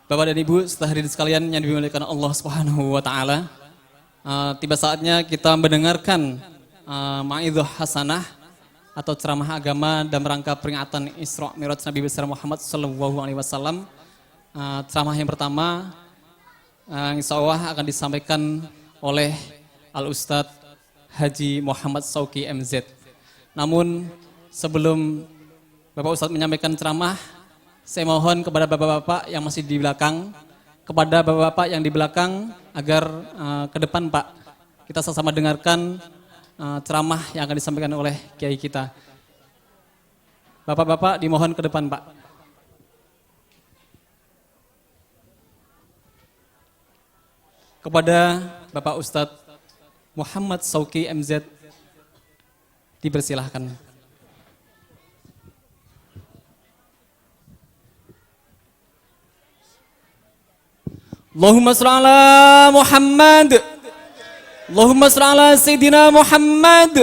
Bapak dan Ibu serta hadirin sekalian yang dimuliakan Allah Subhanahu wa taala. Tiba saatnya kita mendengarkan mau'izah hasanah atau ceramah agama dalam rangka peringatan Isra Mi'raj Nabi besar Muhammad sallallahu alaihi wasallam. Ceramah yang pertama insya Allah akan disampaikan oleh Al Ustadz Haji Muhammad Sauki MZ. Namun sebelum Bapak Ustadz menyampaikan ceramah, saya mohon kepada bapak-bapak yang masih di belakang, kepada bapak-bapak yang di belakang agar ke depan Pak, kita sama-sama dengarkan ceramah yang akan disampaikan oleh kiai kita. Bapak-bapak dimohon ke depan Pak. Kepada Bapak Ustadz Muhammad Sauki MZ dipersilahkan. Allahumma shalli ala Muhammad. Allahumma shalli ala Sayyidina Muhammad.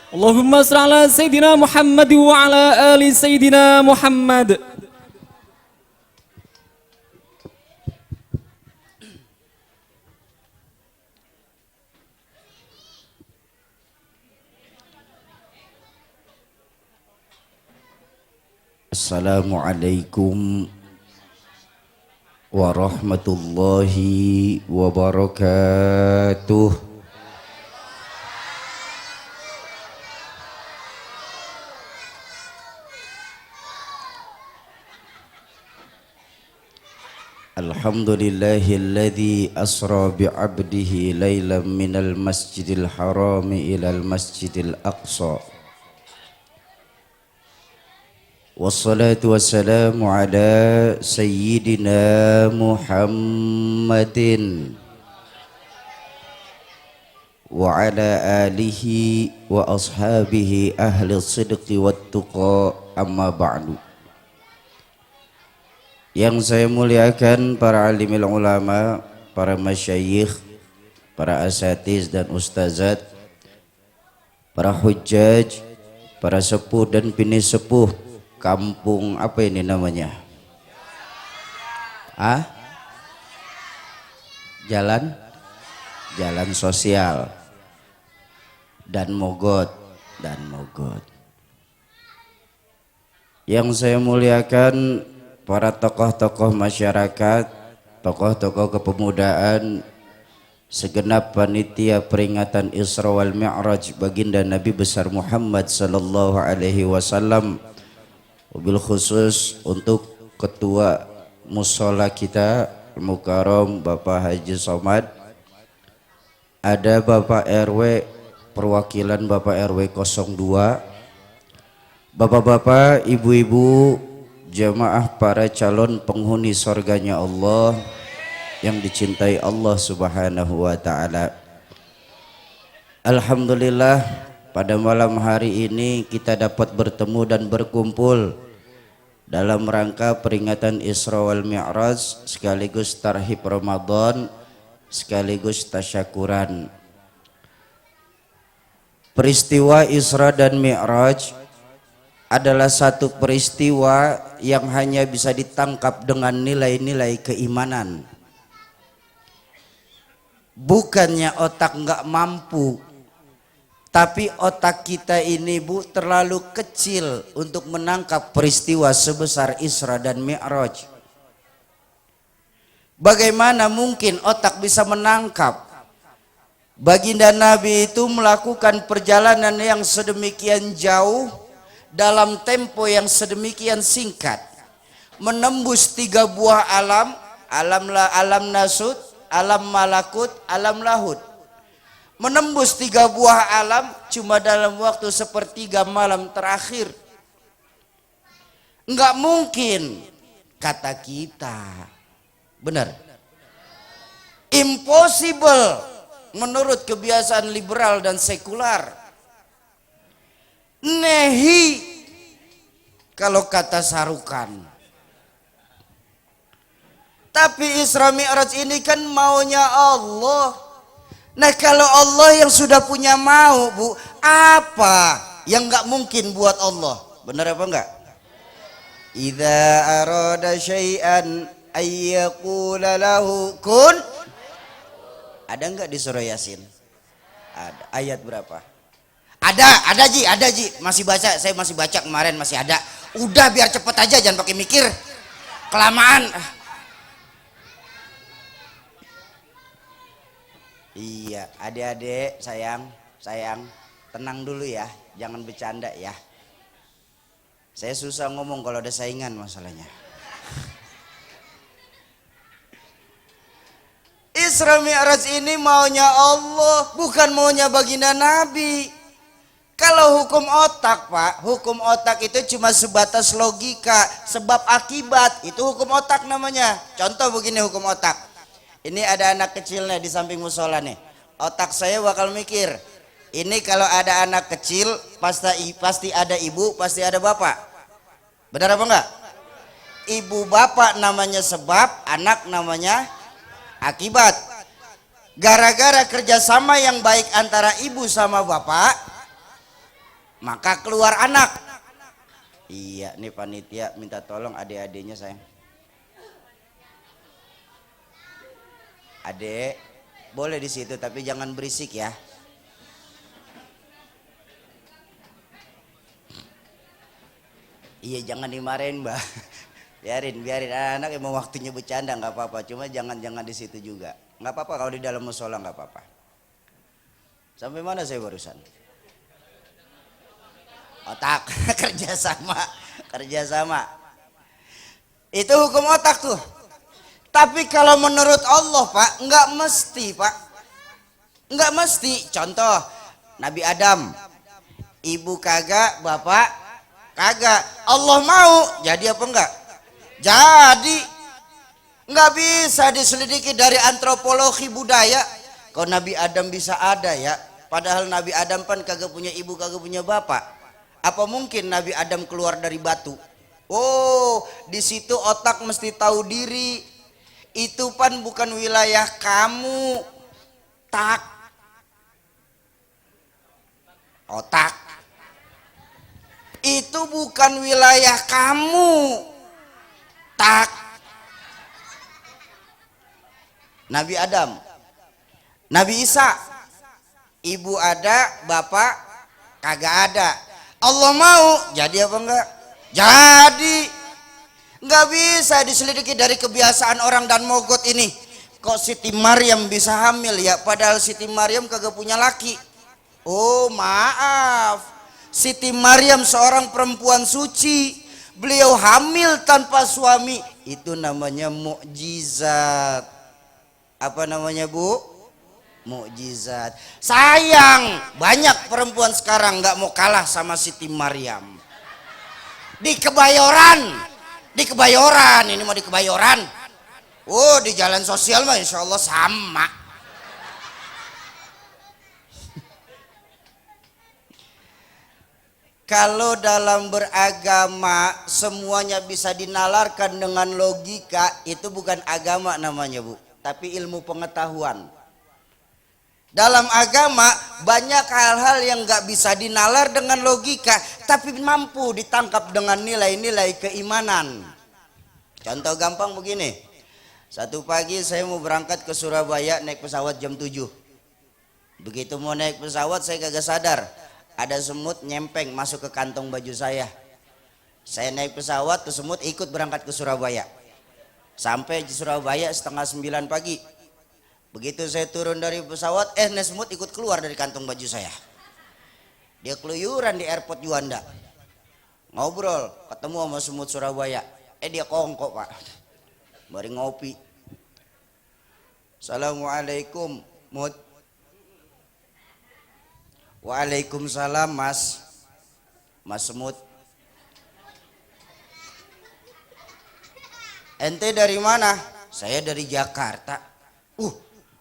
Allahumma shalli ala Sayyidina Muhammad wa ala ali Sayyidina Muhammad. Assalamualaikum warahmatullahi wabarakatuh. Alhamdulillahilladzi asra bi'abdihi laylan minal masjidil harami ilal masjidil aqsa. Wassalatu wassalamu ala sayyidina Muhammadin wa ala alihi wa ashabihi ahli sidqi wat tuqa, amma ba'du. Yang saya muliakan para alimil ulama, para masyayikh, para asatiz dan ustazat, para hujjaj, para sepuh dan bini sepuh kampung apa ini namanya? Jalan sosial dan mogot. Yang saya muliakan para tokoh-tokoh masyarakat, tokoh-tokoh kepemudaan, segenap panitia peringatan Isra wal Mi'raj baginda Nabi besar Muhammad sallallahu alaihi wasallam. Wabil khusus untuk ketua musola kita Mukarram Bapak Haji Somad, ada Bapak RW, perwakilan Bapak RW 02, bapak-bapak, ibu-ibu, jamaah para calon penghuni surganya Allah yang dicintai Allah Subhanahu wa taala. Alhamdulillah, pada malam hari ini kita dapat bertemu dan berkumpul dalam rangka peringatan Isra wal Mi'raj sekaligus tarhib Ramadan sekaligus tasyakuran. Peristiwa Isra dan Mi'raj adalah satu peristiwa yang hanya bisa ditangkap dengan nilai-nilai keimanan. Bukannya otak nggak mampu, tapi otak kita ini terlalu kecil untuk menangkap peristiwa sebesar Isra dan Mi'raj. Bagaimana mungkin otak bisa menangkap? Baginda Nabi itu melakukan perjalanan yang sedemikian jauh dalam tempo yang sedemikian singkat, menembus 3 buah alam, alam nasut, alam malakut, alam lahut. Menembus 3 buah alam cuma dalam waktu sepertiga malam terakhir. Enggak mungkin, kata kita. Benar? Impossible menurut kebiasaan liberal dan sekular. Nehi kalau kata Sarukan. Tapi Isra Mi'raj ini kan maunya Allah. Nah kalau Allah yang sudah punya mau, Bu, apa yang nggak mungkin buat Allah? Benar apa enggak? Idza arada syai'an ayyaqula lahu kun. Ada enggak di surah Yasin? Ada. Ayat berapa? Ada Ji, masih baca, saya masih baca kemarin, masih ada. Udah biar cepet aja, jangan pakai mikir. Kelamaan. Iya, adik-adik, sayang, tenang dulu ya, jangan bercanda ya. Saya susah ngomong kalau ada saingan masalahnya. Isra Mi'raj ini maunya Allah, bukan maunya baginda Nabi. Kalau hukum otak, Pak, hukum otak itu cuma sebatas logika, sebab akibat, itu hukum otak namanya. Contoh begini hukum otak. Ini ada anak kecilnya di samping musola nih. Otak saya bakal mikir, ini kalau ada anak kecil pasti ada ibu, pasti ada bapak. Benar apa enggak? Ibu bapak namanya sebab, anak namanya akibat. Gara-gara kerjasama yang baik antara ibu sama bapak, maka keluar anak. Iya, nih panitia minta tolong adik-adiknya sayang. Adek, boleh di situ tapi jangan berisik ya. Iya, jangan dimarahin, Mbak. Biarin anak emang waktunya bercanda nggak apa-apa. Cuma jangan di situ juga. Nggak apa-apa kalau di dalam musola nggak apa-apa. Sampai mana saya barusan? Otak. kerjasama. Itu hukum otak tuh. Tapi kalau menurut Allah, Pak, nggak mesti, Pak. Nggak mesti. Contoh, Nabi Adam, ibu kagak, bapak kagak. Allah mau, jadi apa enggak? Jadi. Nggak bisa diselidiki dari antropologi budaya. Kalau Nabi Adam bisa ada ya, padahal Nabi Adam kan kagak punya ibu, kagak punya bapak. Apa mungkin Nabi Adam keluar dari batu? Oh, di situ otak mesti tahu diri. Itu pan bukan wilayah kamu. Otak. Itu bukan wilayah kamu. Nabi Adam, Nabi Isa, ibu ada, bapak kagak ada. Allah mau, jadi apa enggak? Jadi. Nggak bisa diselidiki dari kebiasaan orang dan mogot ini. Kok Siti Maryam bisa hamil ya, padahal Siti Maryam kagak punya laki. Oh maaf, Siti Maryam seorang perempuan suci, beliau hamil tanpa suami. Itu namanya mukjizat. Apa namanya, Bu? Mukjizat. Sayang, banyak perempuan sekarang nggak mau kalah sama Siti Maryam. Di Kebayoran, ini mau di Kebayoran. Oh, di jalan sosial mah insya Allah sama. Kalau dalam beragama semuanya bisa dinalarkan dengan logika, itu bukan agama namanya, Bu, tapi ilmu pengetahuan. Dalam agama banyak hal-hal yang nggak bisa dinalar dengan logika, tapi mampu ditangkap dengan nilai-nilai keimanan. Contoh gampang begini. Satu pagi saya mau berangkat ke Surabaya naik pesawat jam 7. Begitu mau naik pesawat saya kagak sadar ada semut nyempeng masuk ke kantong baju saya. Saya naik pesawat, tuh semut ikut berangkat ke Surabaya. Sampai di Surabaya 8:30 pagi. Begitu saya turun dari pesawat, semut ikut keluar dari kantong baju saya. Dia keluyuran di airport Juanda. Ngobrol, ketemu sama semut Surabaya. Dia kongkok, Pak. Mari ngopi. Assalamualaikum, Mut. Waalaikumsalam, Mas. Mas semut. Ente dari mana? Saya dari Jakarta.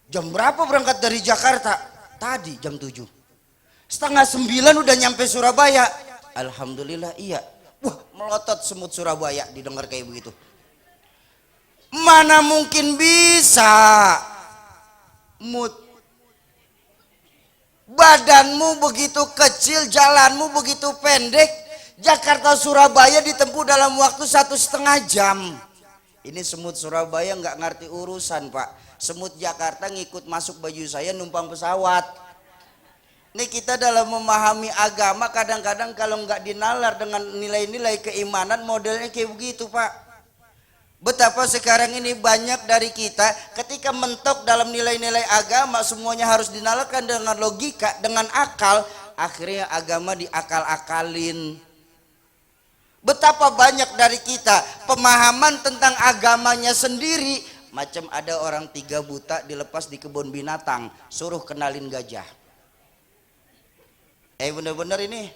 Jam berapa berangkat dari Jakarta? Tadi jam 7. 8:30 udah nyampe Surabaya. Alhamdulillah iya. Wah, melotot semut Surabaya didengar kayak begitu. Mana mungkin bisa, Mut. Badanmu begitu kecil, jalanmu begitu pendek. Jakarta Surabaya ditempuh dalam waktu 1,5 jam. Ini semut Surabaya nggak ngerti urusan Pak. Semut Jakarta ngikut masuk baju saya numpang pesawat. Ini kita dalam memahami agama kadang-kadang kalau nggak dinalar dengan nilai-nilai keimanan modelnya kayak begitu Pak. Betapa sekarang ini banyak dari kita ketika mentok dalam nilai-nilai agama semuanya harus dinalarkan dengan logika, dengan akal, akhirnya agama diakal-akalin. Betapa banyak dari kita pemahaman tentang agamanya sendiri macam ada orang 3 buta dilepas di kebun binatang, suruh kenalin gajah. Bener-bener ini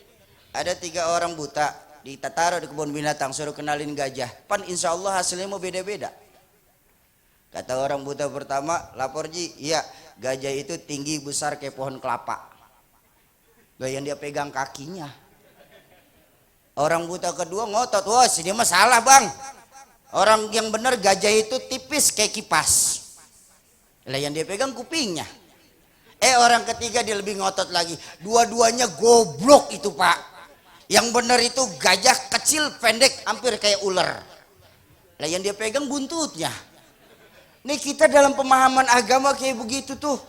ada 3 orang buta ditaruh di kebun binatang suruh kenalin gajah, pan insya Allah hasilnya mau beda-beda. Kata orang buta pertama, lapor Ji, iya gajah itu tinggi besar kayak pohon kelapa, yang dia pegang kakinya. Orang buta kedua ngotot, wah sini mah salah bang, orang yang benar gajah itu tipis kayak kipas, lah yang dia pegang kupingnya. Orang ketiga dia lebih ngotot lagi, dua-duanya goblok itu Pak. Yang benar itu gajah kecil pendek hampir kayak ular. Lah yang dia pegang buntutnya. Nih kita dalam pemahaman agama kayak begitu tuh.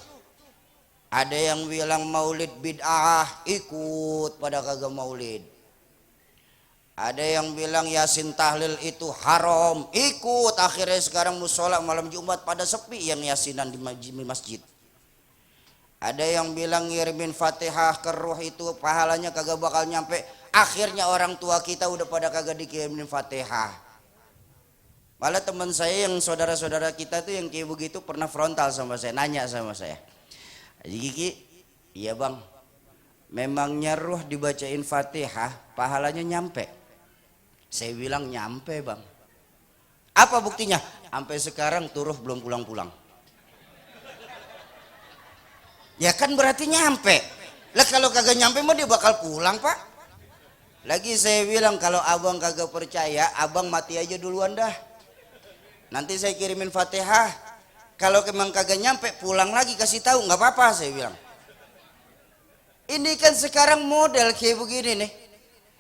Ada yang bilang maulid bid'ah, ikut pada kagak maulid. Ada yang bilang yasin tahlil itu haram, ikut. Akhirnya sekarang musola malam Jumat pada sepi yang yasinan di masjid. Ada yang bilang ngirimin Fatihah ke ruh itu pahalanya kagak bakal nyampe. Akhirnya orang tua kita udah pada kagak dikirimin Fatihah. Malah teman saya yang saudara-saudara kita tuh yang kayak begitu pernah frontal sama saya, nanya sama saya. Haji Kiki, iya bang, memangnya ruh dibacain Fatihah pahalanya nyampe? Saya bilang nyampe bang. Apa buktinya? Sampai sekarang tuh ruh belum pulang-pulang. Ya kan berarti nyampe. Lah kalau kagak nyampe mah dia bakal pulang Pak. Lagi saya bilang kalau abang kagak percaya, abang mati aja duluan dah. Nanti saya kirimin Fatihah. Kalau emang kagak nyampe, pulang lagi kasih tahu, nggak apa-apa saya bilang. Ini kan sekarang model kayak begini nih.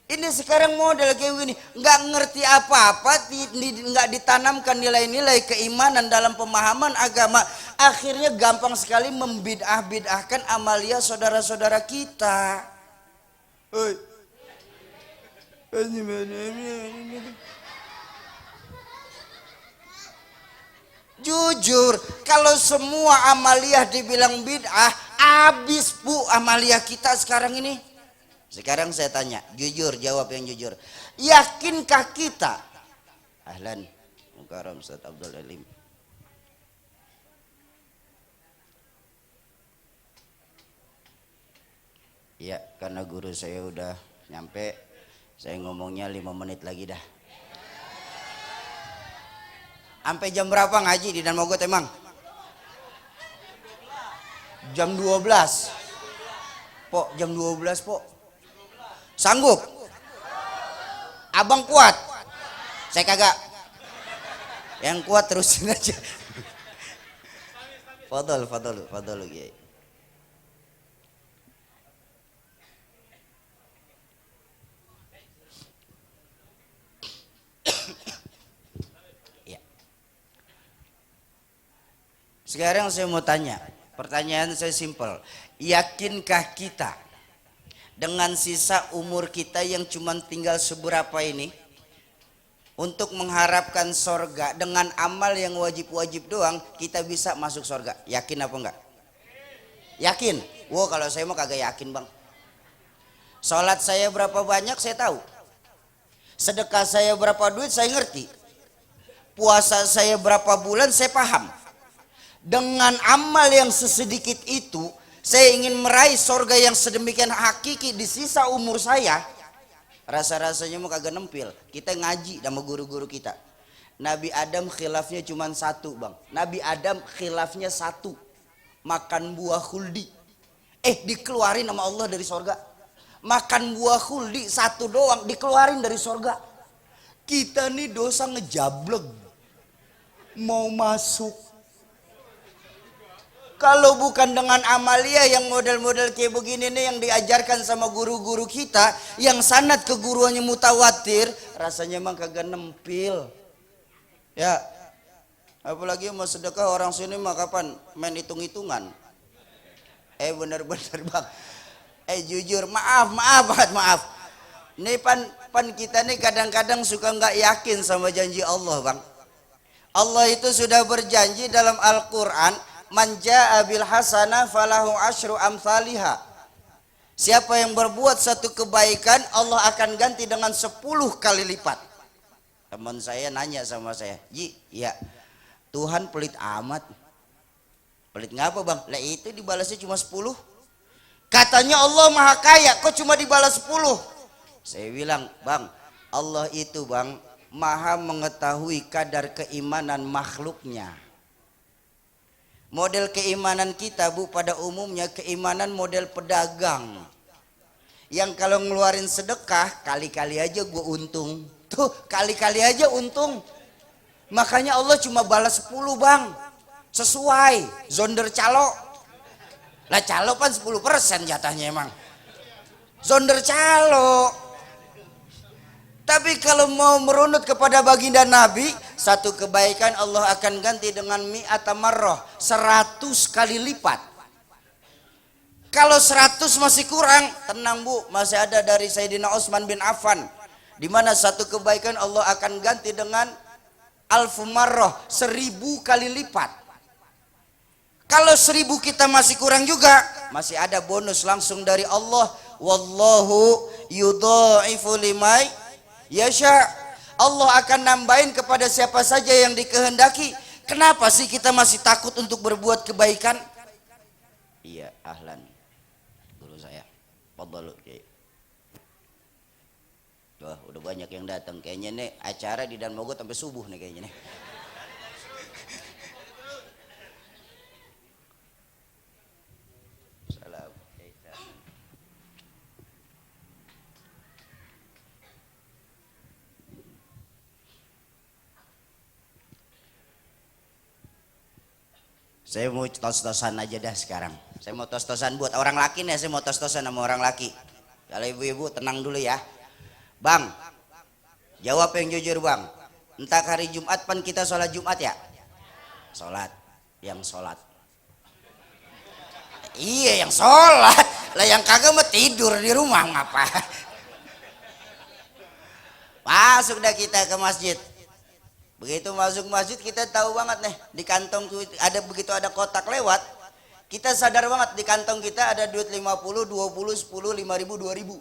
Ini sekarang model kayak begini, nggak ngerti apa-apa, nggak ditanamkan nilai-nilai keimanan dalam pemahaman agama. Akhirnya gampang sekali membid'ah-bid'ahkan amalia saudara-saudara kita. Oi. Jujur, kalau semua amalia dibilang bid'ah, habis Bu amalia kita sekarang ini. Sekarang saya tanya, jujur, jawab yang jujur. Yakinkah kita? Ahlan, mukarram Ustaz Abdul Alim. Ya, karena guru saya udah nyampe, saya ngomongnya 5 menit lagi dah. Sampai jam berapa ngaji di Dan Mogot emang? Jam 12. Pok, jam 12 Pok. Sanggup? Abang kuat? Saya kagak. Yang kuat terusin aja. Fadol Kiai. Ya. Sekarang saya mau tanya, pertanyaan saya simpel. Yakinkah kita dengan sisa umur kita yang cuma tinggal seberapa ini untuk mengharapkan sorga dengan amal yang wajib-wajib doang kita bisa masuk sorga? Yakin apa enggak? Yakin? Wow, kalau saya mah kagak yakin bang. Sholat saya berapa banyak saya tahu. Sedekah saya berapa duit saya ngerti. Puasa saya berapa bulan saya paham. Dengan amal yang sesedikit itu saya ingin meraih sorga yang sedemikian hakiki di sisa umur saya. Rasa-rasanya mau kagak nempil. Kita ngaji sama guru-guru kita. Nabi Adam khilafnya cuma satu bang. Nabi Adam khilafnya satu. Makan buah khuldi. Dikeluarin sama Allah dari sorga. Makan buah khuldi satu doang dikeluarin dari sorga. Kita nih dosa ngejableg. Mau masuk. Kalau bukan dengan amalia yang model-model kayak begini nih yang diajarkan sama guru-guru kita, yang sanad ke guruannya mutawatir, rasanya emang kagak nempil. Ya, apalagi mau sedekah orang sini mah kapan main hitung-hitungan. Bener-bener bang. Jujur, maaf. Nih pan kita nih kadang-kadang suka nggak yakin sama janji Allah bang. Allah itu sudah berjanji dalam Al-Quran, man jaa bil hasanah falahu asyru amthaliha. Siapa yang berbuat satu kebaikan, Allah akan ganti dengan 10 kali lipat. Teman saya nanya sama saya, Ji, ya Tuhan pelit amat. Pelit ngapa bang? Lah itu dibalasnya cuma 10. Katanya Allah maha kaya, kok cuma dibalas 10? Saya bilang, bang, Allah itu bang maha mengetahui kadar keimanan makhluknya. Model keimanan kita bu pada umumnya keimanan model pedagang. Yang kalau ngeluarin sedekah kali-kali aja gue untung. Tuh kali-kali aja untung. Makanya Allah cuma balas 10 bang. Sesuai zonder calo. Lah calo kan 10% jatahnya emang. Zonder calo. Tapi kalau mau merunut kepada baginda Nabi, satu kebaikan Allah akan ganti dengan mi'ata marrah, 100 kali lipat. Kalau 100 masih kurang, tenang bu, masih ada dari Sayyidina Utsman bin Affan, di mana satu kebaikan Allah akan ganti dengan alfu marrah, 1000 kali lipat. Kalau 1000 kita masih kurang juga, masih ada bonus langsung dari Allah. Wallahu yudha'ifu limai yasha. Allah akan nambahin kepada siapa saja yang dikehendaki. Kenapa sih kita masih takut untuk berbuat kebaikan? Iya, ahlan. Guru saya. Fadhalu. Wah, udah banyak yang datang. Kayaknya nih acara di Dan Mogot sampai subuh nih kayaknya nih. Salam. Saya mau tos-tosan aja dah sekarang. Saya mau tos-tosan buat orang laki nih, saya mau tos-tosan sama orang laki. Kalau ibu-ibu tenang dulu ya. Bang, jawab yang jujur bang. Entah hari Jumat pan kita sholat Jumat ya? Sholat, yang sholat. Iya yang sholat. Lah yang kagak mah tidur di rumah ngapa? Masuk dah kita ke masjid. Begitu masuk masjid kita tahu banget nih di kantong ada begitu ada kotak lewat, kita sadar banget di kantong kita ada duit 50, 20, 10, 5.000, 2.000.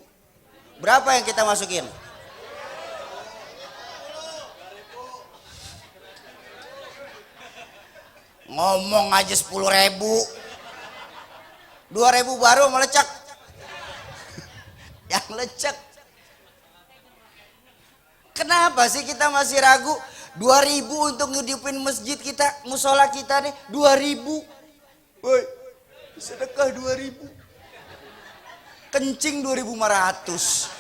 Berapa yang kita masukin? Ngomong aja 10.000. 2.000 baru melecak. Yang lecek. Kenapa sih kita masih ragu? 2.000 untuk ngidupin masjid kita, musola kita nih 2.000. Woi, sedekah 2.000. Kencing 2.500.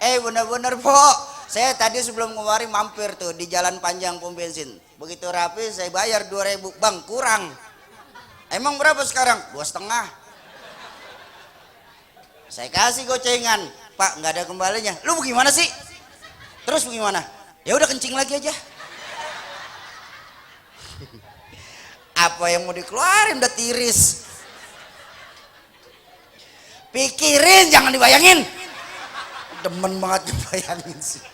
Benar-benar Pok. Saya tadi sebelum kemarin mampir tuh di jalan panjang pom bensin. Begitu rapi saya bayar 2.000. Bang, kurang. Emang berapa sekarang? 2,5. Saya kasih gocengan. Pak, nggak ada kembalinya. Lu bagaimana sih? Terus bagaimana? Ya udah kencing lagi aja. Apa yang mau dikeluarin udah tiris. Pikirin jangan dibayangin. Demen banget dibayangin sih.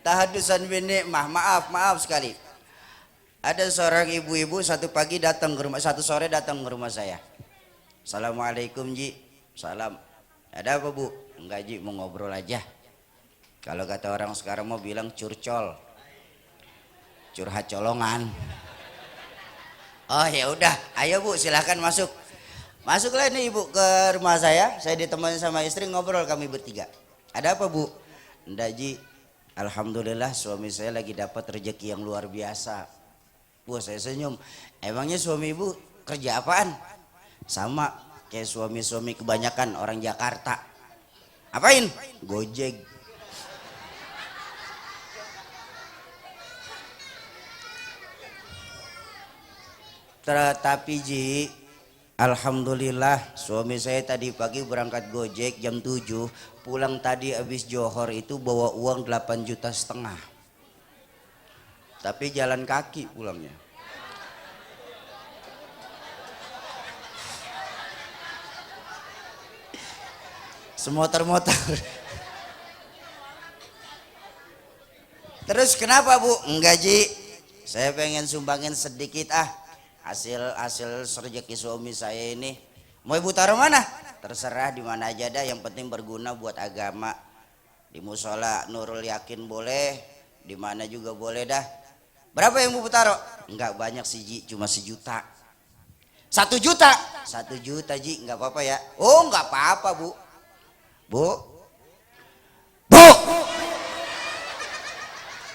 Tahadusan bini maaf sekali. Ada seorang ibu-ibu satu pagi datang ke rumah, satu sore datang ke rumah saya. Assalamualaikum Ji. Salam. Ada apa bu? Enggak Ji, mau ngobrol aja. Kalau kata orang sekarang mau bilang curcol, curhat colongan. Oh ya udah, ayo bu silahkan masuk. Masuklah nih ibu ke rumah saya ditemani sama istri ngobrol kami bertiga. Ada apa bu? Enggak Ji, alhamdulillah suami saya lagi dapat rezeki yang luar biasa. Bu saya senyum. Emangnya suami ibu kerja apaan? Sama kayak suami-suami kebanyakan orang Jakarta. Apain? Gojek. Tetapi Ji, Alhamdulillah suami saya tadi pagi berangkat Gojek jam 7, pulang tadi habis johor itu bawa uang 8,5 juta. Tapi jalan kaki pulangnya. Semotor-motor. Terus kenapa Bu? Enggak Ji, saya pengen sumbangin sedikit hasil rezeki suami saya ini. Mau Ibu taruh mana? Terserah di mana aja dah, yang penting berguna buat agama. Di musola Nurul Yakin boleh, di mana juga boleh dah. Berapa yang Ibu taruh? Enggak banyak sih Ji, cuma 1 juta. 1 juta? 1 juta Ji, enggak apa-apa ya. Oh enggak apa-apa Bu. Bu.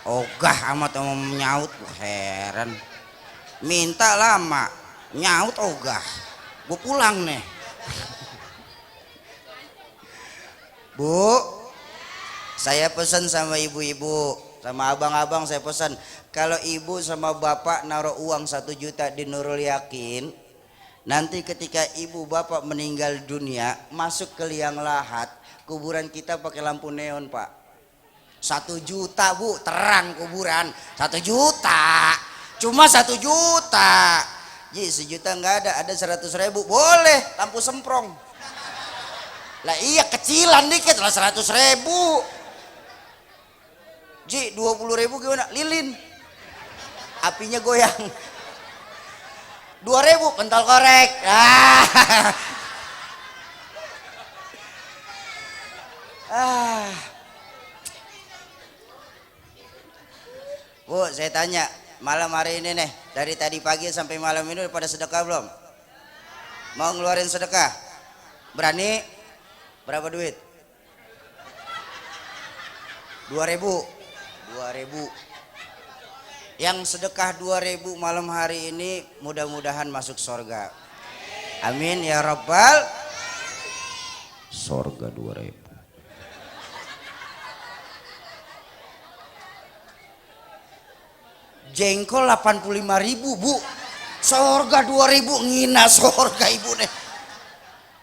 Ogah amat mau nyaut, heran. Minta lama, nyaut ogah. Gue pulang nih. Bu, saya pesan sama ibu-ibu, sama abang-abang saya pesan. Kalau ibu sama bapak naruh uang 1 juta di Nurul Yakin, nanti ketika ibu bapak meninggal dunia, masuk ke liang lahat, kuburan kita pakai lampu neon Pak. 1 juta Bu, terang kuburan. 1 juta, cuma 1 juta. Ji 1 juta nggak ada 100.000 boleh lampu semprong. Lah iya kecilan dikit lah 100.000. Ji 20.000 gimana? Lilin, apinya goyang. 2.000 pentol korek. Bu, saya tanya malam hari ini nih, dari tadi pagi sampai malam ini udah pada sedekah belum? Mau ngeluarin sedekah? Berani? Berapa duit? 2.000. 2.000. Yang sedekah 2.000 malam hari ini mudah-mudahan masuk surga. Amin ya rabbal. Surga 2.000. Jengkol 85.000 Bu, sorga 2.000, ngina sorga ibu nih.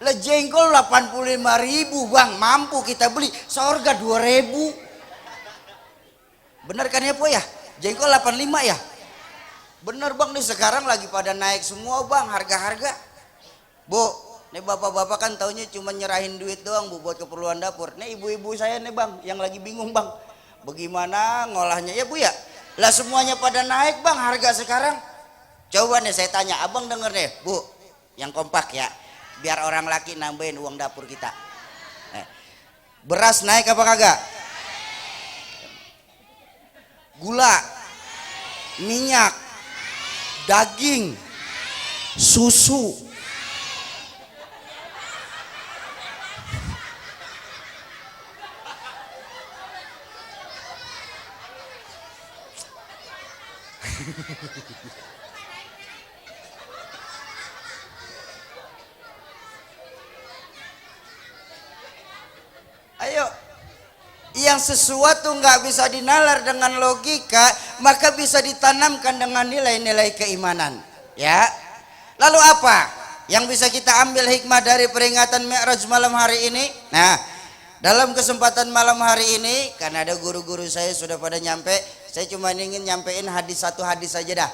Lah jengkol 85.000 Bang, mampu kita beli, sorga 2.000. Bener kan ya Po ya? Jengkol 85 ya? Bener Bang, nih sekarang lagi pada naik semua Bang harga-harga. Bu, nih bapak-bapak kan taunya cuma nyerahin duit doang Bu buat keperluan dapur. Nih ibu-ibu saya nih Bang yang lagi bingung Bang, bagaimana ngolahnya ya Bu ya? Lah semuanya pada naik Bang harga sekarang. Coba nih saya tanya, abang denger nih Bu, yang kompak ya, biar orang laki nambahin uang dapur kita. Beras naik apa kagak? Gula, minyak, daging, susu. Ayo, yang sesuatu nggak bisa dinalar dengan logika, maka bisa ditanamkan dengan nilai-nilai keimanan. Ya, lalu apa yang bisa kita ambil hikmah dari peringatan Mi'raj malam hari ini? Nah, dalam kesempatan malam hari ini, karena ada guru-guru saya sudah pada nyampe, saya cuma ingin nyampein satu hadis saja dah.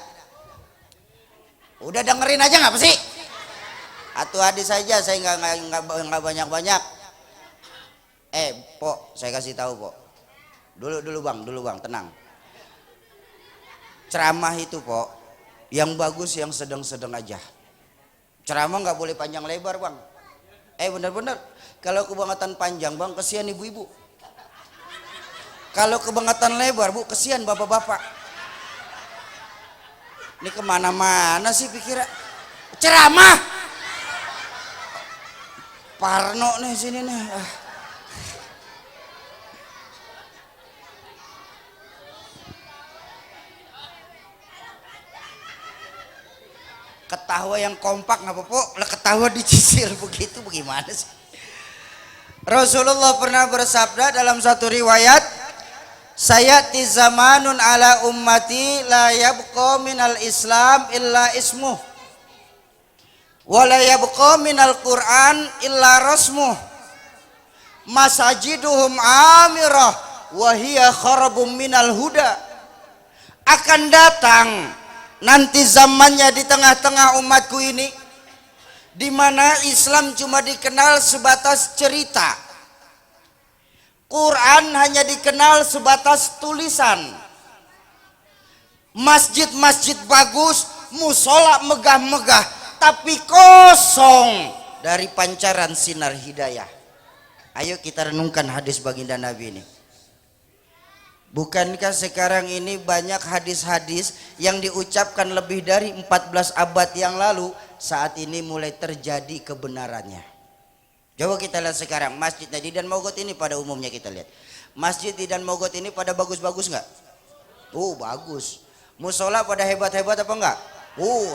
Udah dengerin aja nggak sih? Satu hadis saja, saya nggak banyak-banyak. Po, saya kasih tahu Po. Dulu bang, tenang. Ceramah itu Po, yang bagus yang sedang-sedang aja. Ceramah nggak boleh panjang lebar Bang. Bener-bener. Kalau kebangetan panjang Bang, kesian ibu-ibu. Kalau kebangetan lebar Bu, kesian bapak-bapak. Ini kemana-mana sih pikiran. Ceramah. Parno nih sini nih. Ketawa yang kompak nggak apa-apa, lah ketawa dicicil begitu bagaimana sih? Rasulullah pernah bersabda dalam satu riwayat, sayati zamanun ala ummati la yabqa minal islam illa ismuh Wala yabqa minal Qur'an illa rasmuh masajiduhum amirah wa hiya kharabum minal huda. Akan datang nanti zamannya di tengah-tengah umatku ini di mana Islam cuma dikenal sebatas cerita. Quran hanya dikenal sebatas tulisan. Masjid-masjid bagus, musola megah-megah, tapi kosong dari pancaran sinar hidayah. Ayo kita renungkan hadis baginda Nabi ini. Bukankah sekarang ini banyak hadis-hadis yang diucapkan lebih dari 14 abad yang lalu saat ini mulai terjadi kebenarannya. Coba kita lihat sekarang masjid di Dan Mogot ini pada umumnya kita lihat. Masjid di Dan Mogot ini pada bagus-bagus nggak? Bagus. Musola pada hebat-hebat apa enggak?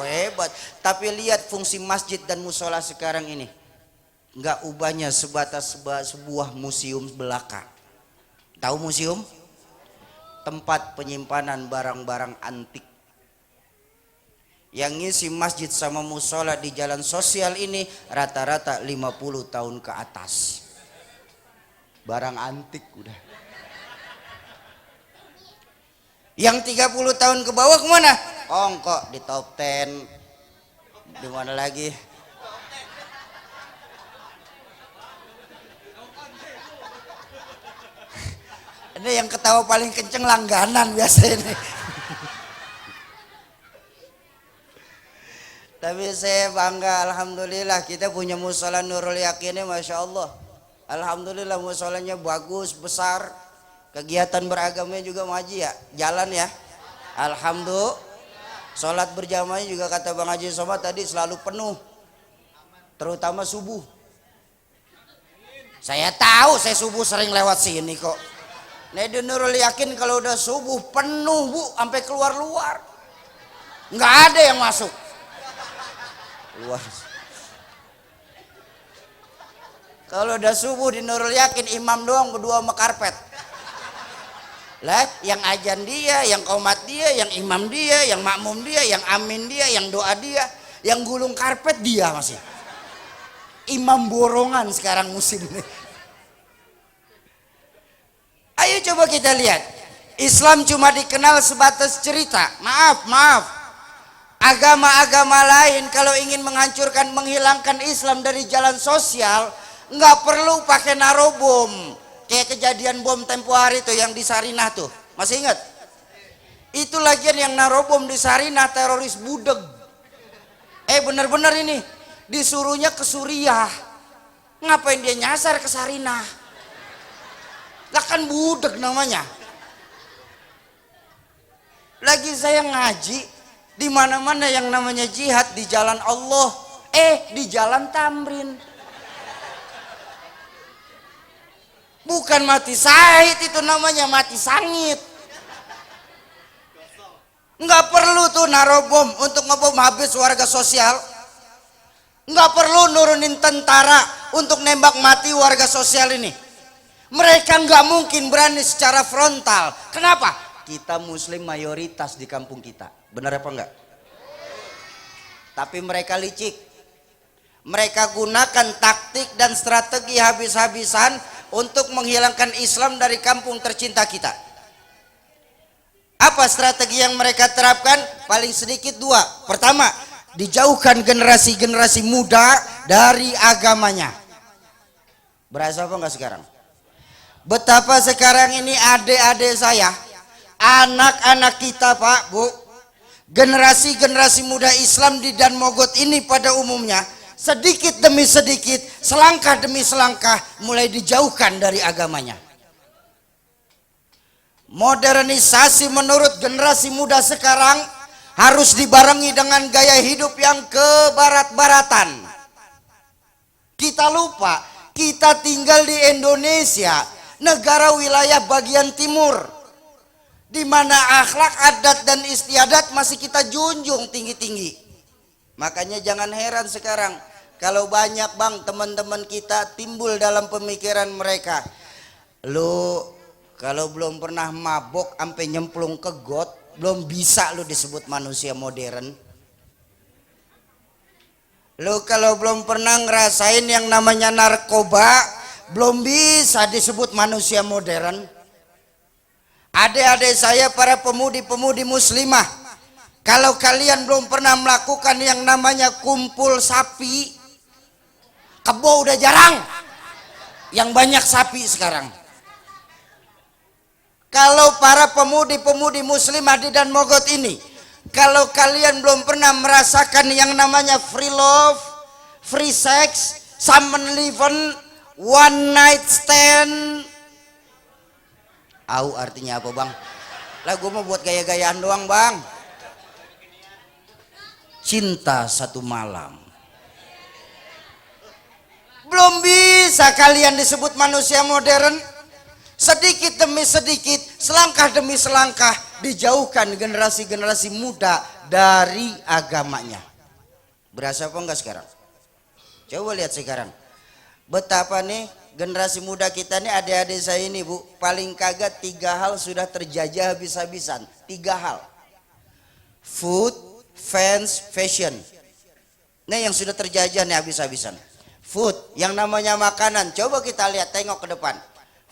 Hebat. Tapi lihat fungsi masjid dan musola sekarang ini. Enggak ubahnya sebatas sebuah museum belaka. Tahu museum? Tempat penyimpanan barang-barang antik. Yang ngisi masjid sama musola di jalan sosial ini rata-rata 50 tahun ke atas. Barang antik udah. Yang 30 tahun ke bawah kemana? Kok di top 10. Di mana lagi? Ini yang ketawa paling kenceng langganan biasa ini. Tapi saya bangga, alhamdulillah kita punya musola Nurul Yakin ini, masya Allah. Alhamdulillah musolanya bagus, besar. Kegiatan beragamanya juga maju ya, jalan ya. Alhamdulillah. Sholat berjamaahnya juga kata Bang Haji Somad tadi selalu penuh, terutama subuh. Saya tahu, saya subuh sering lewat sini kok. Nedi Nurul Yakin kalau udah subuh penuh bu, sampai keluar-luar, nggak ada yang masuk. Luar. Kalau udah subuh di Nurul Yakin imam doang berdua sama karpet. Lah, yang ajan dia, yang qomat dia, yang imam dia, yang makmum dia, yang amin dia, yang doa dia, yang gulung karpet dia masih. Imam borongan sekarang musim ini. Ayo coba kita lihat. Islam cuma dikenal sebatas cerita. Maaf. Agama-agama lain kalau ingin menghancurkan, menghilangkan Islam dari jalan sosial, nggak perlu pakai narobom. Kayak kejadian bom tempo hari itu yang di Sarinah tuh, masih ingat? Itu lagian yang narobom di Sarinah teroris budeg. Bener-bener ini disuruhnya ke Suriah, ngapain dia nyasar ke Sarinah? Lah kan budeg namanya. Lagi saya ngaji di mana-mana yang namanya jihad di jalan Allah, di jalan Tamrin. Bukan mati syahid itu namanya, mati sangit. Nggak perlu tuh narobom untuk ngebom habis warga sosial. Nggak perlu nurunin tentara untuk nembak mati warga sosial ini. Mereka nggak mungkin berani secara frontal. Kenapa? Kita muslim mayoritas di kampung kita. Benar apa enggak? Tapi mereka licik. Mereka gunakan taktik dan strategi habis-habisan untuk menghilangkan Islam dari kampung tercinta kita. Apa strategi yang mereka terapkan? Paling sedikit dua. Pertama, dijauhkan generasi-generasi muda dari agamanya. Berasa apa enggak sekarang? Betapa sekarang ini adik-adik saya, anak-anak kita Pak, Bu, generasi-generasi muda Islam di Dan Mogot ini pada umumnya sedikit demi sedikit, selangkah demi selangkah mulai dijauhkan dari agamanya. Modernisasi menurut generasi muda sekarang harus dibarengi dengan gaya hidup yang kebarat-baratan. Kita lupa, kita tinggal di Indonesia, negara wilayah bagian timur, di mana akhlak, adat dan istiadat masih kita junjung tinggi-tinggi. Makanya jangan heran sekarang kalau banyak bang teman-teman kita timbul dalam pemikiran mereka, lu kalau belum pernah mabok sampai nyemplung ke got, belum bisa lu disebut manusia modern. Lu kalau belum pernah ngerasain yang namanya narkoba, belum bisa disebut manusia modern. Adik-adik saya para pemudi-pemudi muslimah, kalau kalian belum pernah melakukan yang namanya kumpul sapi, kebo udah jarang, yang banyak sapi sekarang. Kalau para pemudi-pemudi muslimah di Dan Mogot ini, kalau kalian belum pernah merasakan yang namanya free love, free sex, summer living, one night stand, au artinya apa bang? Lah gue mau buat gaya-gayaan doang bang. Cinta satu malam. Belum bisa kalian disebut manusia modern. Sedikit demi sedikit, selangkah demi selangkah, dijauhkan generasi-generasi muda dari agamanya. Berasa apa enggak sekarang? Coba lihat sekarang. Betapa nih generasi muda kita nih, adik-adik saya ini bu, paling kagak 3 hal sudah terjajah habis-habisan. 3 hal. Food, fans, fashion. Nah yang sudah terjajah nih habis-habisan. Food, yang namanya makanan. Coba kita lihat, tengok ke depan.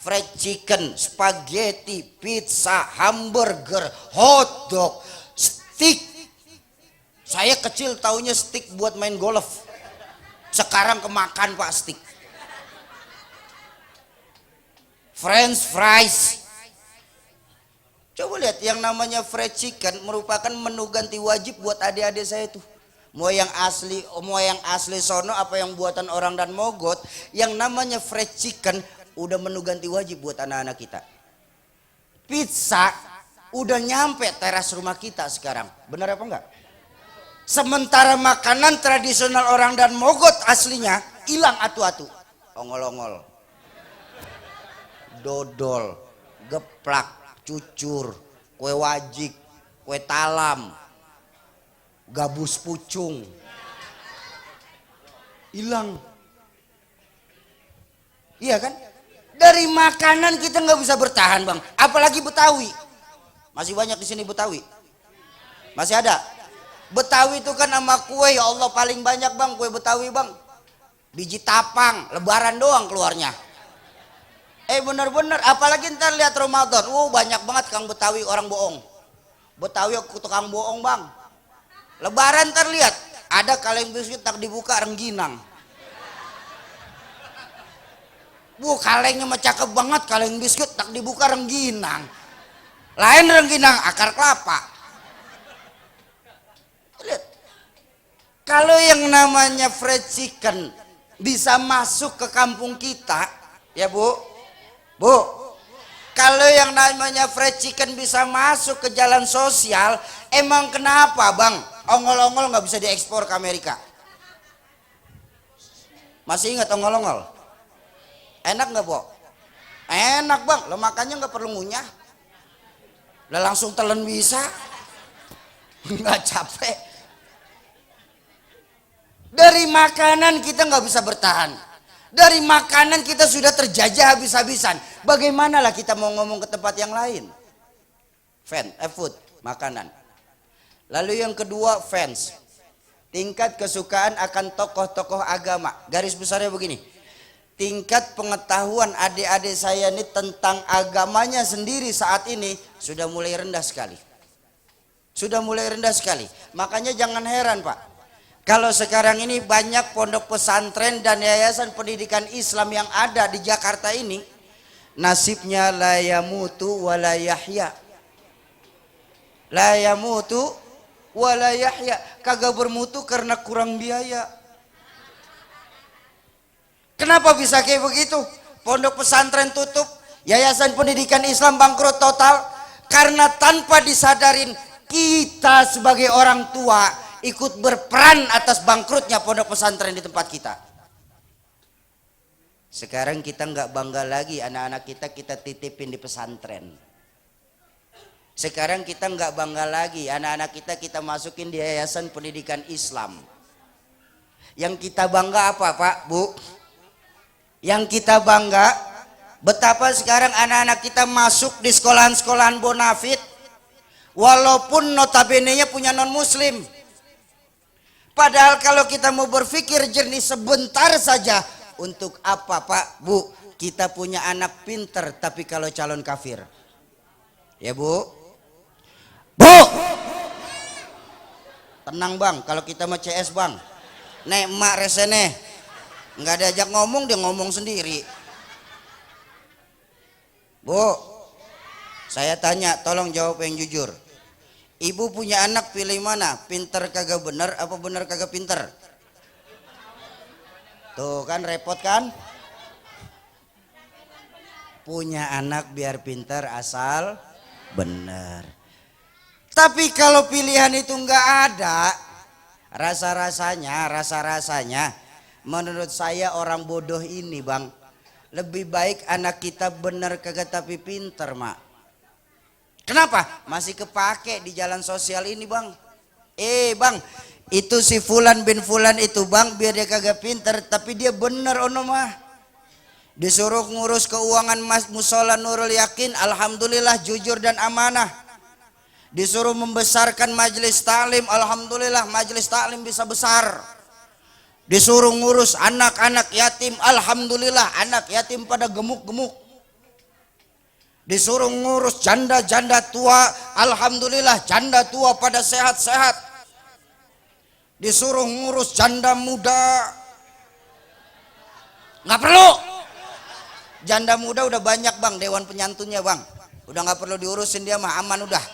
Fried chicken, spaghetti, pizza, hamburger, hotdog, steak. Saya kecil taunya steak buat main golf. Sekarang kemakan pak steak. French fries. Coba lihat yang namanya fried chicken merupakan menu ganti wajib buat adik-adik saya tuh. Mau yang asli sono apa yang buatan orang Dan Mogot, yang namanya fried chicken udah menu ganti wajib buat anak-anak kita. Pizza udah nyampe teras rumah kita sekarang. Benar apa enggak? Sementara makanan tradisional orang Dan Mogot aslinya hilang atu-atu. Ongol-ongol, dodol, geplak, cucur, kue wajik, kue talam, gabus pucung, hilang. Iya kan? Dari makanan kita nggak bisa bertahan bang, apalagi Betawi. Masih banyak di sini Betawi, masih ada. Betawi itu kan sama kue, ya Allah paling banyak bang kue Betawi bang. Biji tapang, lebaran doang keluarnya. Bener-bener, apalagi ntar lihat Ramadan, banyak banget kang Betawi orang bohong. Betawi aku tukang bohong bang. Lebaran ntar lihat, ada kaleng biskuit tak dibuka rengginang. Kalengnya mah cakep banget, kaleng biskuit tak dibuka rengginang. Lain rengginang akar kelapa. Lihat. Kalau yang namanya fried chicken bisa masuk ke kampung kita, ya Bu. Kalau yang namanya fried chicken bisa masuk ke jalan sosial, emang kenapa bang? Ongol-ongol nggak bisa diekspor ke Amerika? Masih ingat ongol-ongol? Enak nggak, Bo? Enak, Bang. Lo makannya nggak perlu ngunyah. Lo langsung telan bisa. Nggak capek. Dari makanan kita nggak bisa bertahan. Dari makanan kita sudah terjajah habis-habisan. Bagaimana lah kita mau ngomong ke tempat yang lain? Food, makanan. Lalu yang kedua, fans. Tingkat kesukaan akan tokoh-tokoh agama. Garis besarnya begini. Tingkat pengetahuan adik-adik saya ini tentang agamanya sendiri saat ini sudah mulai rendah sekali. Sudah mulai rendah sekali. Makanya jangan heran Pak, kalau sekarang ini banyak pondok pesantren dan yayasan pendidikan Islam yang ada di Jakarta ini, nasibnya la yamutu wa la yahya. La yamutu wa la yahya. Kagak bermutu karena kurang biaya. Kenapa bisa kayak begitu? Pondok pesantren tutup, yayasan pendidikan Islam bangkrut total, karena tanpa disadarin kita sebagai orang tua ikut berperan atas bangkrutnya pondok pesantren di tempat kita. Sekarang kita nggak bangga lagi anak-anak kita titipin di pesantren. Sekarang kita nggak bangga lagi anak-anak kita masukin di yayasan pendidikan Islam. Yang kita bangga apa Pak, Bu? Yang kita bangga betapa sekarang anak-anak kita masuk di sekolahan-sekolahan bonafit walaupun notabene-nya punya non muslim. Padahal kalau kita mau berpikir jernih sebentar saja, untuk apa Pak, Bu, kita punya anak pinter tapi kalau calon kafir? Ya Bu? Bu! Tenang Bang, kalau kita mau CS Bang. Nek emak resene. Nggak diajak ngomong, dia ngomong sendiri. Bu, saya tanya, tolong jawab yang jujur. Ibu punya anak pilih mana? Pinter kagak bener apa bener kagak pinter? Tuh kan repot kan? Punya anak biar pinter asal bener. Tapi kalau pilihan itu nggak ada, rasa-rasanya menurut saya orang bodoh ini Bang, lebih baik anak kita bener kagak tapi pinter Mak. Kenapa? Masih kepake di jalan sosial ini Bang. Bang, itu si Fulan bin Fulan itu Bang, biar dia kagak pinter tapi dia bener ono mah. Disuruh ngurus keuangan musola Nurul Yakin, alhamdulillah jujur dan amanah. Disuruh membesarkan majelis taklim, alhamdulillah majelis taklim bisa besar. Disuruh ngurus anak-anak yatim, alhamdulillah anak yatim pada gemuk-gemuk. Disuruh ngurus janda-janda tua, alhamdulillah janda tua pada sehat-sehat. Disuruh ngurus janda muda, nggak perlu. Janda muda udah banyak Bang, dewan penyantunnya Bang, udah nggak perlu diurusin, dia mah aman udah.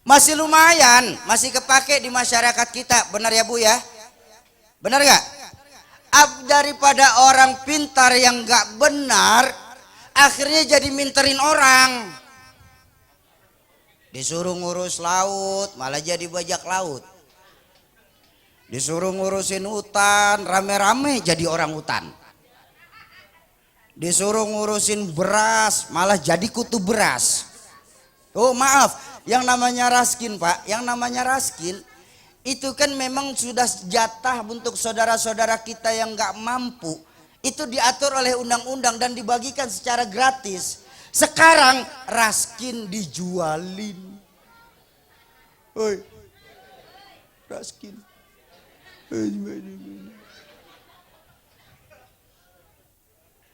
Masih lumayan, masih kepake di masyarakat kita, benar ya Bu ya? Benar gak? Daripada orang pintar yang gak benar, akhirnya jadi minterin orang. Disuruh ngurus laut, malah jadi bajak laut. Disuruh ngurusin hutan, rame-rame jadi orang hutan. Disuruh ngurusin beras, malah jadi kutu beras. Oh maaf, yang namanya raskin Pak, yang namanya raskin itu kan memang sudah jatah untuk saudara-saudara kita yang gak mampu. Itu diatur oleh undang-undang dan dibagikan secara gratis. Sekarang raskin dijualin. Oi, raskin.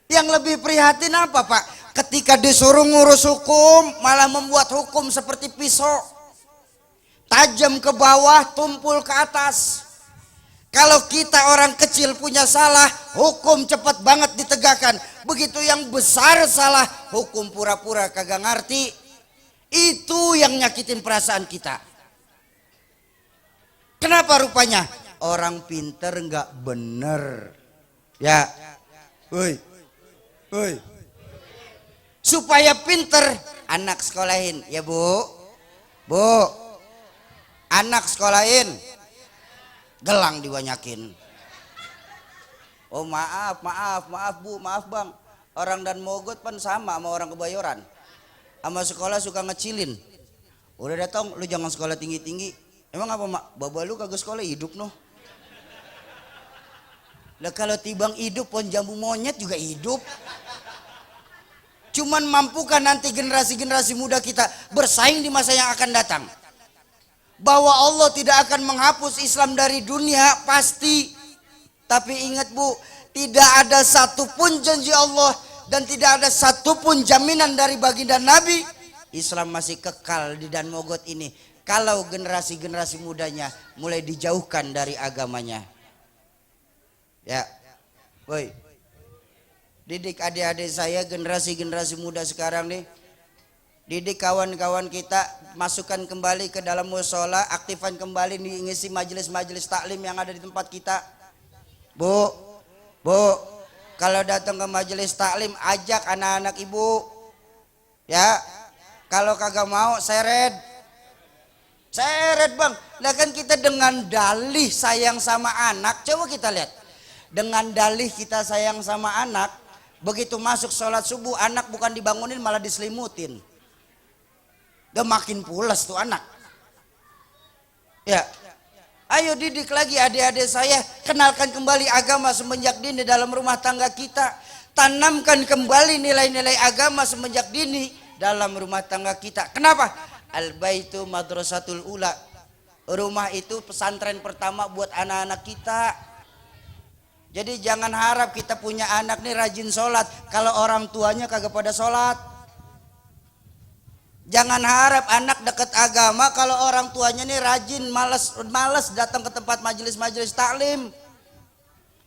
Yang lebih prihatin apa Pak? Ketika disuruh ngurus hukum, malah membuat hukum seperti pisau. Tajam ke bawah, tumpul ke atas. Kalau kita orang kecil punya salah, hukum cepat banget ditegakkan. Begitu yang besar salah, hukum pura-pura kagak ngerti. Itu yang nyakitin perasaan kita. Kenapa rupanya? Orang pinter nggak bener. Ya, woi, woi. Supaya pinter, anak sekolahin, ya Bu. Bu, anak sekolahin. Gelang dibanyakin. Oh maaf Bu, maaf Bang. Orang dan Mogot pan sama orang Kebayoran. Sama sekolah suka ngecilin. Udah datang, lu jangan sekolah tinggi-tinggi. Emang apa Mak? Baba lu kagak sekolah hidup noh. Lah kalau tibang hidup pon jambu monyet juga hidup. Cuman mampukan nanti generasi-generasi muda kita bersaing di masa yang akan datang. Bahwa Allah tidak akan menghapus Islam dari dunia pasti. Tapi ingat Bu, tidak ada satupun janji Allah dan tidak ada satupun jaminan dari baginda Nabi. Islam masih kekal di Dan Mogot ini. Kalau generasi-generasi mudanya mulai dijauhkan dari agamanya. Ya, woi. Didik adik-adik saya, generasi-generasi muda sekarang nih. Didik kawan-kawan kita, masukkan kembali ke dalam musola, aktifkan kembali nih ngisi majelis-majelis taklim yang ada di tempat kita. Bu, kalau datang ke majelis taklim ajak anak-anak ibu. Ya, kalau kagak mau seret Bang. Nah kan kita dengan dalih sayang sama anak, coba kita lihat. Dengan dalih kita sayang sama anak, begitu masuk sholat subuh anak bukan dibangunin malah diselimutin. Udah makin pulas tuh anak. Ya, ayo didik lagi adik-adik saya, kenalkan kembali agama semenjak dini dalam rumah tangga kita. Tanamkan kembali nilai-nilai agama semenjak dini dalam rumah tangga kita. Kenapa? Al-baitu madrasatul ula. Rumah itu pesantren pertama buat anak-anak kita. Jadi jangan harap kita punya anak nih rajin sholat kalau orang tuanya kagak pada sholat. Jangan harap anak deket agama kalau orang tuanya nih rajin, malas datang ke tempat majelis-majelis taklim.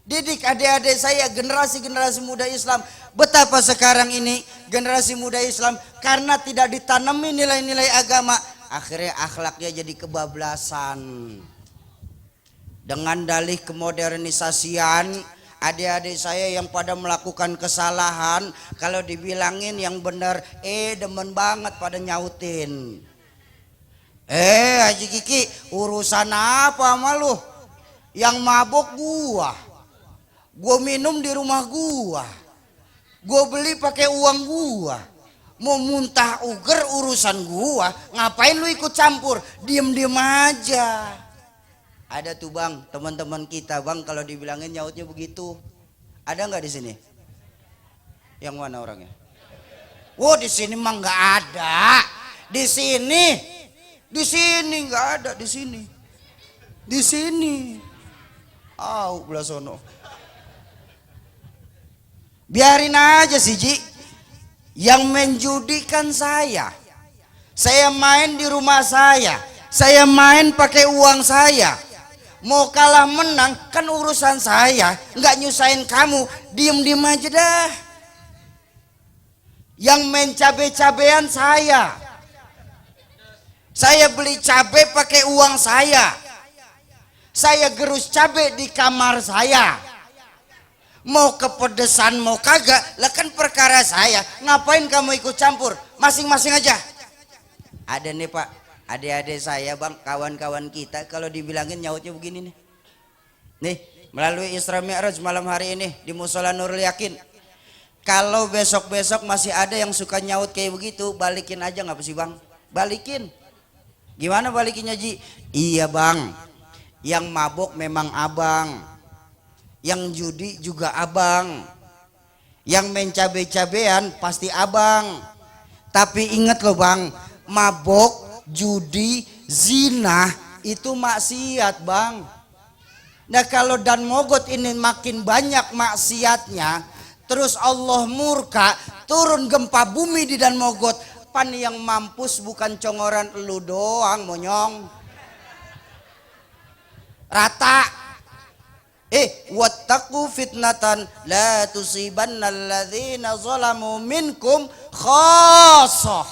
Didik adik-adik saya, generasi-generasi muda Islam. Betapa sekarang ini generasi muda Islam karena tidak ditanami nilai-nilai agama, akhirnya akhlaknya jadi kebablasan. Dengan dalih kemodernisasian, adik-adik saya yang pada melakukan kesalahan, kalau dibilangin yang benar, demen banget pada nyautin. Haji Kiki, urusan apa sama lu? Yang mabok gua minum di rumah gua beli pakai uang gua. Mau muntah uger urusan gua, ngapain lu ikut campur? Diem-diem aja. Ada tuh bang, teman-teman kita bang, kalau dibilangin nyautnya begitu. Ada nggak di sini? Yang mana orangnya? Di sini mah nggak ada. Di sini nggak ada, di sini. Belah sono. Biarin aja sih Ji. Yang menjudikan saya main di rumah saya main pakai uang saya. Mau kalah menang kan urusan saya, nggak nyusahin kamu, diem-diem aja dah. Yang main cabe-cabean saya beli cabe pakai uang saya gerus cabe di kamar saya. Mau kepedesan mau kagak, lah kan perkara saya, ngapain kamu ikut campur? Masing-masing aja. Ada nih Pak, adik-adik saya bang, kawan-kawan kita kalau dibilangin nyautnya begini nih. Nih, melalui Isra Mi'raj malam hari ini di Mushola Nurul Yakin. Kalau besok-besok masih ada yang suka nyaut kayak begitu, balikin aja nggak sih bang? Balikin. Gimana balikinnya Ji? Iya bang, yang mabok memang abang, yang judi juga abang, yang main cabe-cabean pasti abang. Tapi ingat loh bang, mabok, judi, zina itu maksiat bang. Nah kalau dan mogot ini makin banyak maksiatnya, terus Allah murka, turun gempa bumi di dan mogot, pan yang mampus bukan congoran elu doang monyong. Rata. Wattaqu fitnatan la tusibanna alladzina zalamu minkum khassah.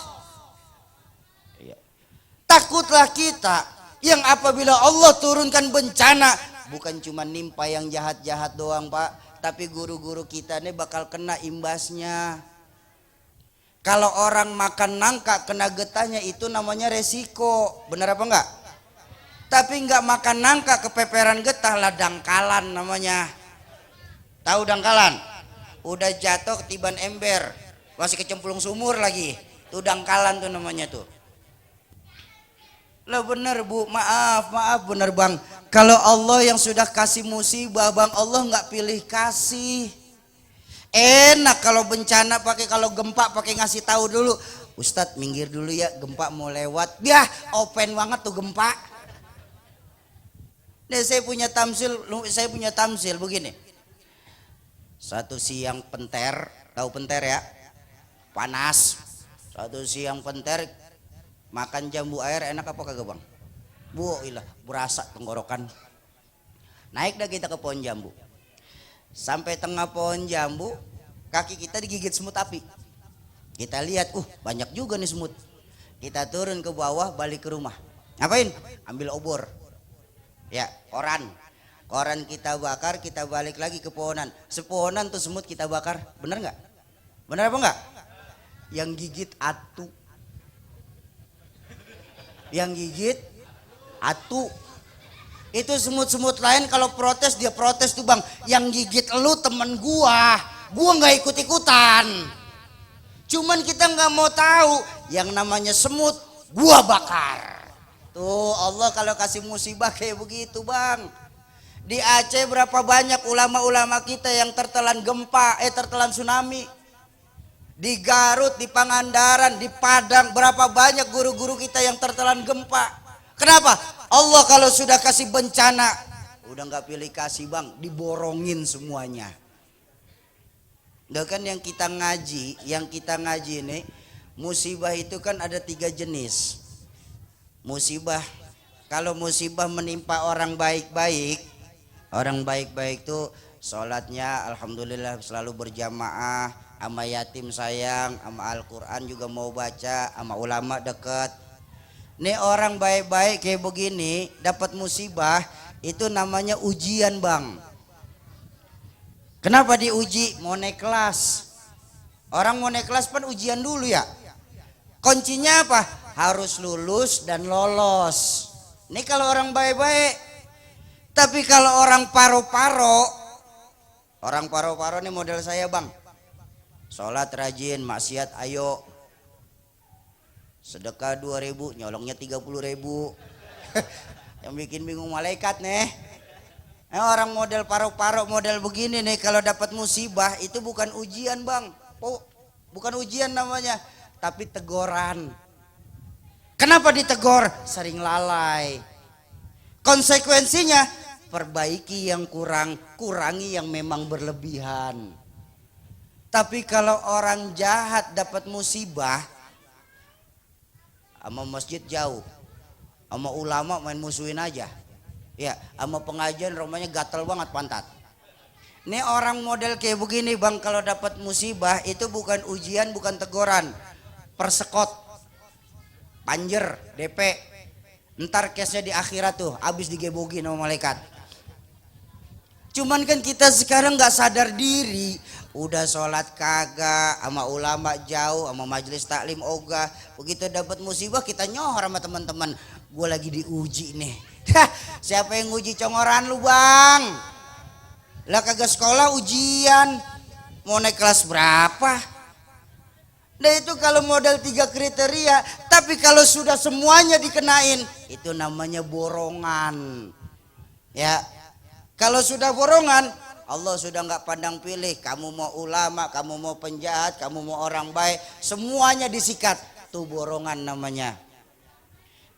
Takutlah kita yang apabila Allah turunkan bencana bukan cuma nimpa yang jahat-jahat doang Pak, tapi guru-guru kita ini bakal kena imbasnya. Kalau orang makan nangka kena getahnya itu namanya resiko, benar apa enggak? Tapi nggak makan nangka kepeperan getah lah dangkalan namanya. Tahu dangkalan? Udah jatuh ketiban ember, masih kecemplung sumur lagi. Tuh dangkalan tuh namanya tuh. Lah bener Bu, maaf bener Bang. Kalau Allah yang sudah kasih musibah Bang, Allah nggak pilih kasih. Enak kalau bencana pakai, kalau gempa pakai ngasih tahu dulu. Ustadz minggir dulu ya, gempa mau lewat. Yah, open banget tuh gempa. Nih saya punya tamsil begini. Satu siang penter, tahu penter ya? Panas. Satu siang penter makan jambu air enak apa kagak Bang? Ilah, berasa tenggorokan. Naik dah kita ke pohon jambu. Sampai tengah pohon jambu, kaki kita digigit semut api. Kita lihat, banyak juga nih semut. Kita turun ke bawah, balik ke rumah. Ngapain? Ambil obor. Ya, koran kita bakar, kita balik lagi ke pohonan. Sepohonan tuh semut kita bakar, bener nggak? Bener apa nggak? Yang gigit atu. Itu semut-semut lain kalau protes, dia protes tuh Bang. Yang gigit elu temen gua nggak ikut-ikutan. Cuman kita nggak mau tahu, yang namanya semut gua bakar. Tuh Allah kalau kasih musibah kayak begitu Bang. Di Aceh berapa banyak ulama-ulama kita yang tertelan gempa, tertelan tsunami. Di Garut, di Pangandaran, di Padang, berapa banyak guru-guru kita yang tertelan gempa. Kenapa? Allah kalau sudah kasih bencana, udah nggak pilih kasih bang, diborongin semuanya. Udah kan yang kita ngaji ini, musibah itu kan ada 3 jenis. Musibah, kalau musibah menimpa orang baik-baik itu sholatnya alhamdulillah selalu berjamaah, sama yatim sayang, sama Al-Quran juga mau baca, sama ulama deket. Nih orang baik-baik kayak begini dapat musibah, itu namanya ujian bang. Kenapa diuji? Mau naik kelas. Orang mau naik kelas kan ujian dulu ya. Kuncinya apa? Harus lulus dan lolos. Ini kalau orang baik-baik. Tapi kalau orang paro-paro nih model saya bang. Sholat rajin, maksiat ayo. Sedekah 2.000, nyolongnya 30.000. Yang bikin bingung malaikat nih. Orang model paro-paro model begini nih kalau dapat musibah itu bukan ujian bang. Oh, bukan ujian namanya, tapi teguran. Kenapa ditegor? Sering lalai. Konsekuensinya perbaiki yang kurang, kurangi yang memang berlebihan. Tapi kalau orang jahat dapat musibah, sama masjid jauh, sama ulama main musuhin aja, ya, sama pengajian rumahnya gatel banget pantat. Ini orang model kayak begini bang, kalau dapat musibah itu bukan ujian, bukan teguran, persekot, panjer, DP. Ntar case-nya di akhirat tuh, abis digebogin sama malaikat. Cuman kan kita sekarang nggak sadar diri, udah sholat kagak, sama ulama jauh, sama majelis taklim ogah. Begitu dapat musibah kita nyohor sama teman-teman, gue lagi diuji nih. Siapa yang nguji congoran lu bang? Lah kagak sekolah ujian, mau naik kelas berapa? Nah itu kalau model 3 kriteria. Tapi kalau sudah semuanya dikenain, itu namanya borongan. Ya, kalau sudah borongan, Allah sudah nggak pandang pilih. Kamu mau ulama, kamu mau penjahat, kamu mau orang baik, semuanya disikat. Tuh borongan namanya.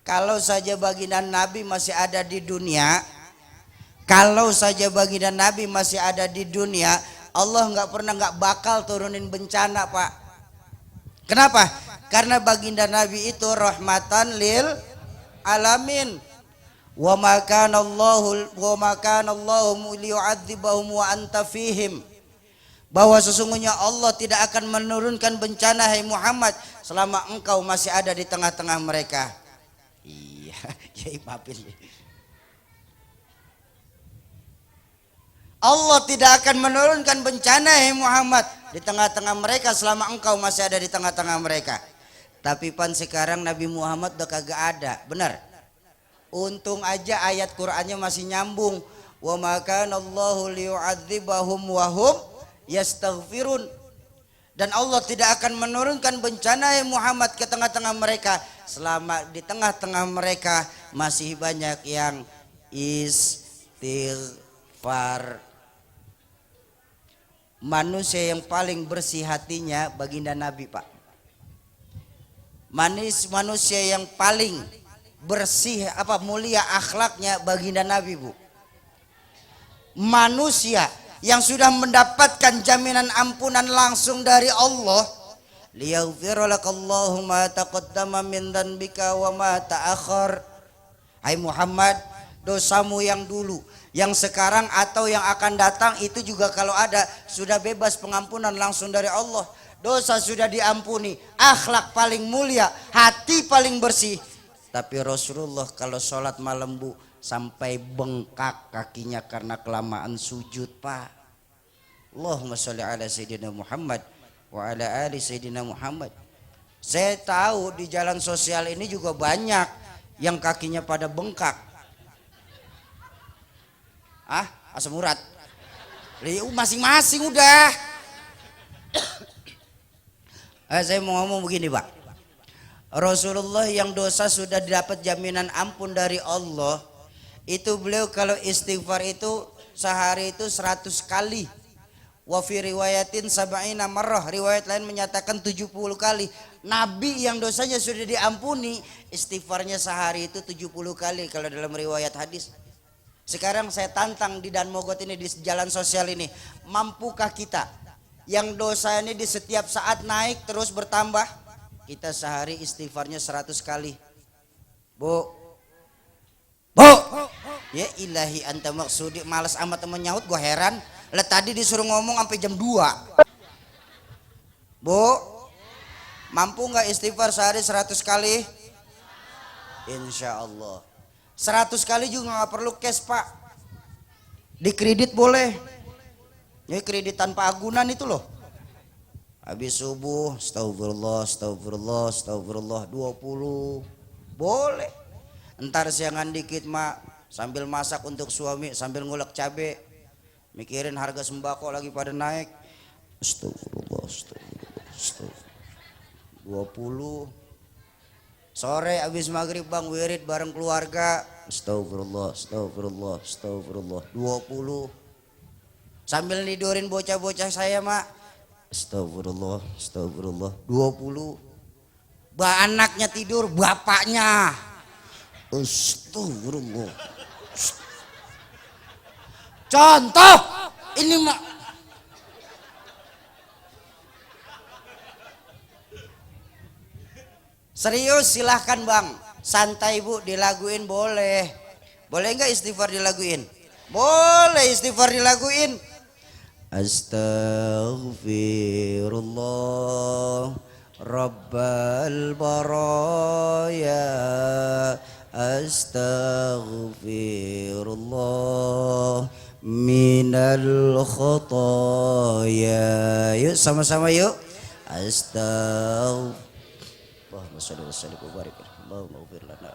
Kalau saja baginda Nabi masih ada di dunia, Allah nggak bakal turunin bencana pak. Kenapa? Karena baginda Nabi itu rahmatan lil alamin. Wa ma kana Allahu liyu'adzibahum wa anta fihim. Bahwa sesungguhnya Allah tidak akan menurunkan bencana hai Muhammad selama engkau masih ada di tengah-tengah mereka. Iya, ya maafin. Allah tidak akan menurunkan bencana hai Muhammad di tengah-tengah mereka selama engkau masih ada di tengah-tengah mereka. Tapi pan sekarang Nabi Muhammad udah kagak ada, benar? Untung aja ayat Qur'annya masih nyambung. Wa ma kana Allahu liyu'adzibahum wa hum yastaghfirun. Dan Allah tidak akan menurunkan bencana hai Muhammad ke tengah-tengah mereka selama di tengah-tengah mereka masih banyak yang istighfar. Manusia yang paling bersih hatinya baginda Nabi pak. Manusia yang paling bersih mulia akhlaknya baginda Nabi bu. Manusia yang sudah mendapatkan jaminan ampunan langsung dari Allah. Liyaghfira lakallahu ma taqaddama min dhanbika wa ma ta'akhkhar. Hai Muhammad, dosamu yang dulu, yang sekarang atau yang akan datang itu juga kalau ada sudah bebas pengampunan langsung dari Allah. Dosa sudah diampuni, akhlak paling mulia, hati paling bersih. Tapi Rasulullah kalau sholat malam bu sampai bengkak kakinya karena kelamaan sujud pak. Allahumma sholli ala sayyidina Muhammad wa ala ali sayyidina Muhammad. Saya tahu di jalan sosial ini juga banyak yang kakinya pada bengkak. Asam urat. Masing-masing udah. Saya mau ngomong begini pak. Rasulullah yang dosa sudah dapat jaminan ampun dari Allah, itu beliau kalau istighfar itu sehari itu 100 kali. Wa fi riwayatin sab'ina marrah, riwayat lain menyatakan 70 kali. Nabi yang dosanya sudah diampuni, istighfarnya sehari itu 70 kali kalau dalam riwayat hadis. Sekarang saya tantang di Dan Mogot ini, di jalan sosial ini, mampukah kita yang dosa ini di setiap saat naik terus bertambah, kita sehari istighfarnya 100 kali? Bu, ya ilahi anta maksudi, malas amat temen nyaut, gua heran. Lah tadi disuruh ngomong sampai jam 2. Bu, mampu nggak istighfar sehari 100 kali? Insya Allah. 100 kali juga nggak perlu cash pak, di kredit boleh. Ya kredit tanpa agunan itu loh. Habis subuh, astagfirullah, astagfirullah, astagfirullah 20, boleh. Entar siangan dikit mak, sambil masak untuk suami, sambil ngulek cabe, mikirin harga sembako lagi pada naik. Astagfirullah, astagfirullah, astagfirullah 20. Sore habis maghrib bang, wirid bareng keluarga, astagfirullah, astagfirullah, astagfirullah 20. Sambil nidurin bocah-bocah saya mak, astagfirullah, astagfirullah 20. Anaknya tidur, bapaknya astagfirullah. Contoh ini mak. Serius silahkan bang, santai bu, dilaguin boleh. Boleh nggak istighfar dilaguin? Boleh istighfar dilaguin. Astaghfirullah Rabbal baraya, astaghfirullah minal khataya. Yuk sama-sama yuk. Astaghfirullah. Allahumma shalli wa sallim wa barik. Allahumma ighfir lana.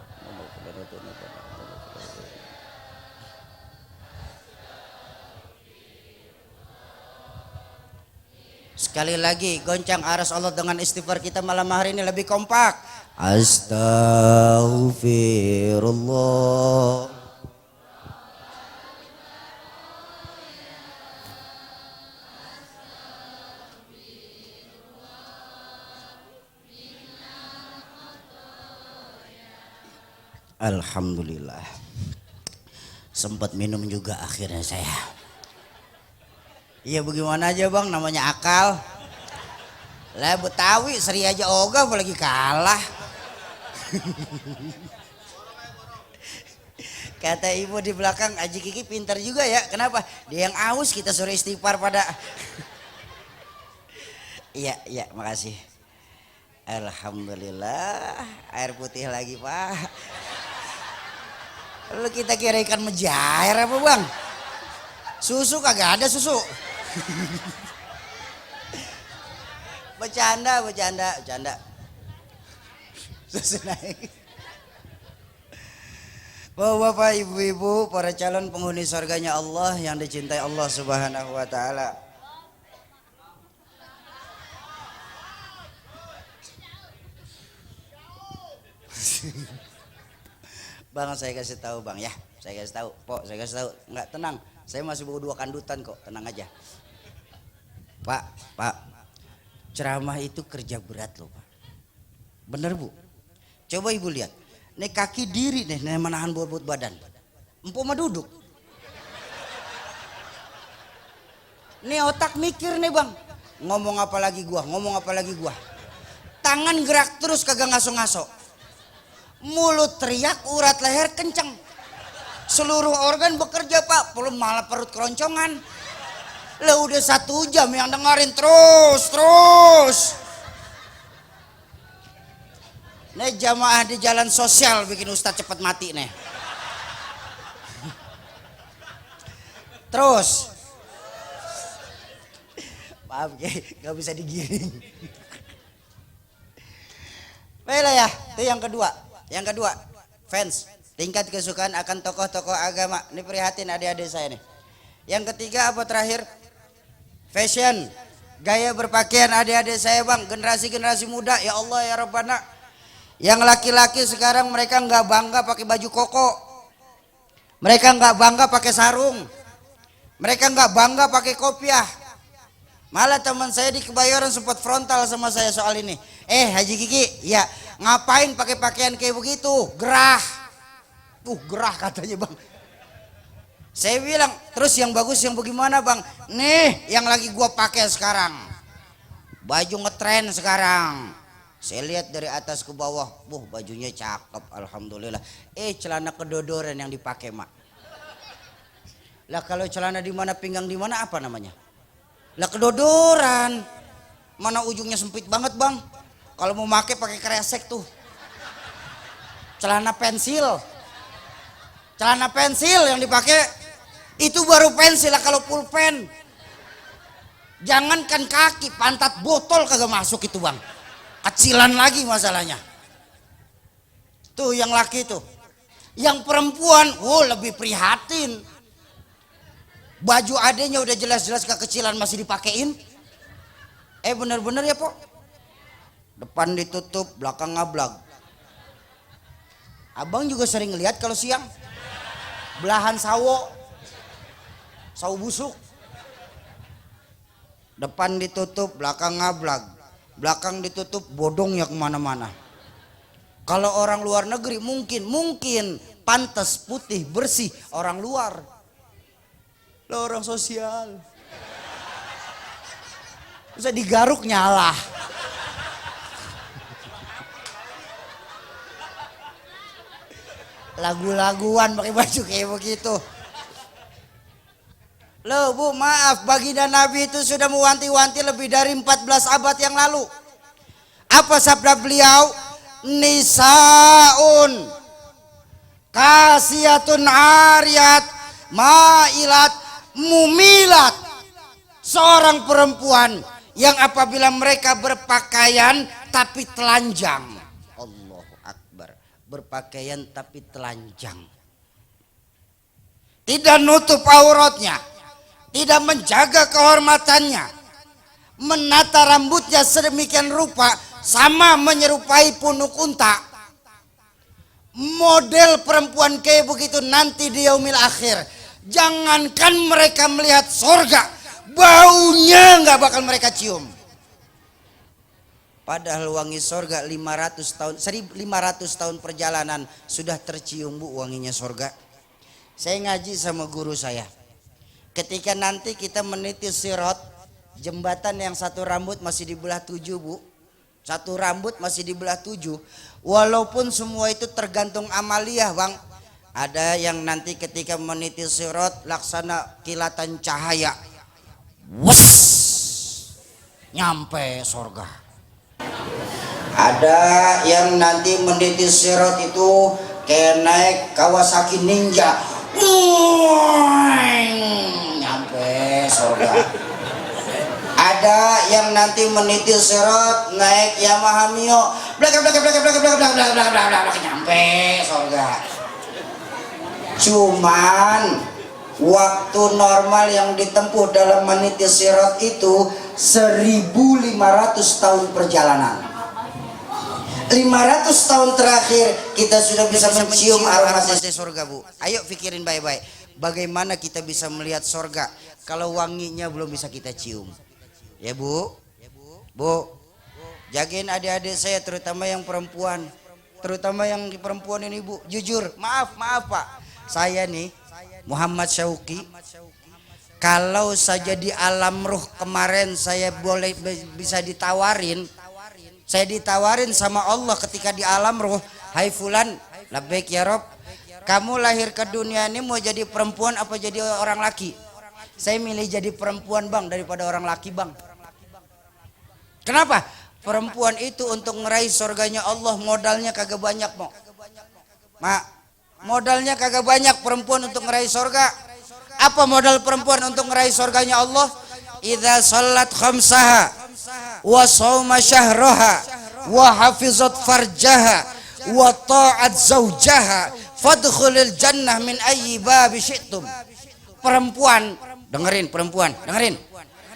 Sekali lagi goncang aras Allah dengan istighfar kita malam hari ini lebih kompak. Astaghfirullah. Alhamdulillah. Sempat minum juga akhirnya saya. Iya bagaimana aja bang, namanya akal. Lah Betawi seri aja ogah apalagi kalah. Kata ibu di belakang, Aji Kiki pintar juga ya. Kenapa? Dia yang aus, kita suruh istighfar pada. Iya, iya, makasih. Alhamdulillah, air putih lagi pak. Lu kita kira ikan mujair apa bang? Susu kagak ada susu. Bercanda, bercanda, bercanda. Susu naik. Bapak, ibu-ibu, para calon penghuni surganya Allah yang dicintai Allah Subhanahu wa taala. Bang, saya kasih tahu bang ya, saya kasih tahu, Pok, saya kasih tahu, nggak tenang, saya masih bawa 2 kandutan kok, tenang aja. Pak, ceramah itu kerja berat loh pak, bener bu. Coba ibu lihat, nih kaki diri nih, menahan bobot badan, empuk mah duduk. Nih otak mikir nih bang, ngomong apa lagi gua, ngomong apa lagi gua. Tangan gerak terus kagak ngaso-ngaso. Mulut teriak, urat leher kencang. Seluruh organ bekerja pak, belum malah perut keroncongan. Lah udah 1 jam yang dengerin terus. Nih jamaah di jalan sosial bikin ustadz cepet mati nih. Terus. Maaf gak bisa digiring. Baiklah ya, itu yang kedua. Yang kedua, fans, tingkat kesukaan akan tokoh-tokoh agama. Ini prihatin adik-adik saya nih. Yang ketiga apa terakhir? Fashion, gaya berpakaian adik-adik saya bang, generasi-generasi muda. Ya Allah ya Rabbana. Yang laki-laki sekarang mereka nggak bangga pakai baju koko. Mereka nggak bangga pakai sarung. Mereka nggak bangga pakai kopiah. Malah teman saya di Kebayoran sempat frontal sama saya soal ini. Haji Kiki, ya ngapain pakai pakaian kayak begitu? Gerah. Gerah katanya bang. Saya bilang, terus yang bagus yang bagaimana bang? Nih yang lagi gua pakai sekarang. Baju ngetren sekarang. Saya lihat dari atas ke bawah, bajunya cakep, alhamdulillah. Celana kedodoran yang dipakai mak. Lah kalau celana di mana pinggang di mana apa namanya? Lah kedodoran. Mana ujungnya sempit banget bang. Kalau mau pakai kresek tuh. Celana pensil. Celana pensil yang dipakai itu baru pensil lah kalau pulpen. Jangankan kaki, pantat botol kagak masuk itu bang. Kecilan lagi masalahnya. Tuh yang laki tuh. Yang perempuan, lebih prihatin. Baju adenya udah jelas-jelas kekecilan masih dipakein. Bener-bener ya pok. Depan ditutup, belakang ngablag. Abang juga sering lihat kalau siang. Belahan sawo busuk. Depan ditutup, belakang ngablag. Belakang ditutup, bodongnya kemana-mana. Kalau orang luar negeri mungkin pantas putih bersih orang luar. Lo orang sosial. Bisa digaruk nyala. Lagu-laguan pakai baju kayak begitu. Loh bu, maaf, baginda Nabi itu sudah mewanti-wanti lebih dari 14 abad yang lalu. Apa sabda beliau? Nisaun kasiyatun ariyat ma'ilat mumilat. Seorang perempuan yang apabila mereka berpakaian tapi telanjang. Allahu Akbar. Berpakaian tapi telanjang. Tidak nutup auratnya, tidak menjaga kehormatannya, menata rambutnya sedemikian rupa sama menyerupai punuk unta. Model perempuan kayak begitu nanti di yaumil akhir, jangankan mereka melihat sorga, baunya nggak bakal mereka cium. Padahal wangi sorga 500 tahun, 1500 tahun perjalanan sudah tercium bu wanginya sorga. Saya ngaji sama guru saya. Ketika nanti kita meniti sirat, jembatan yang satu rambut masih dibelah 7 bu. Satu rambut masih dibelah 7. Walaupun semua itu tergantung amaliyah bang. Ada yang nanti ketika meniti sirat laksana kilatan cahaya. Wus, nyampe sorga. Ada yang nanti meniti sirat itu kayak naik Kawasaki Ninja. Nyampe surga. Ada yang nanti meniti sirat naik Yamaha Mio, nyampe surga. Cuman waktu normal yang ditempuh dalam meniti sirat itu 1500 tahun perjalanan. 500 tahun terakhir kita sudah bisa mencium aroma surga bu. Ayo pikirin baik-baik. Bagaimana kita bisa melihat surga kalau wanginya belum bisa kita cium? Ya bu, bu, jagain adik-adik saya terutama yang perempuan, terutama yang perempuan ini bu. Jujur, maaf pak, saya nih Muhammad Syauqi. Kalau saja di alam ruh kemarin saya boleh bisa ditawarin. Saya ditawarin sama Allah ketika di alam ruh, hai fulan, labbaik ya Rob, kamu lahir ke dunia ini mau jadi perempuan apa jadi orang laki? Saya milih jadi perempuan bang daripada orang laki bang. Kenapa? Perempuan itu untuk meraih surganya Allah modalnya kagak banyak mau. Mak, modalnya kagak banyak perempuan untuk meraih surga. Apa modal perempuan untuk meraih surganya Allah? Idza shallat khamsaha wa shauma syahraha wa hafizat farjaha wa ta'at zaujaha fadkhulil jannah min ayyi babi syi'tum. Perempuan, dengerin perempuan, dengerin.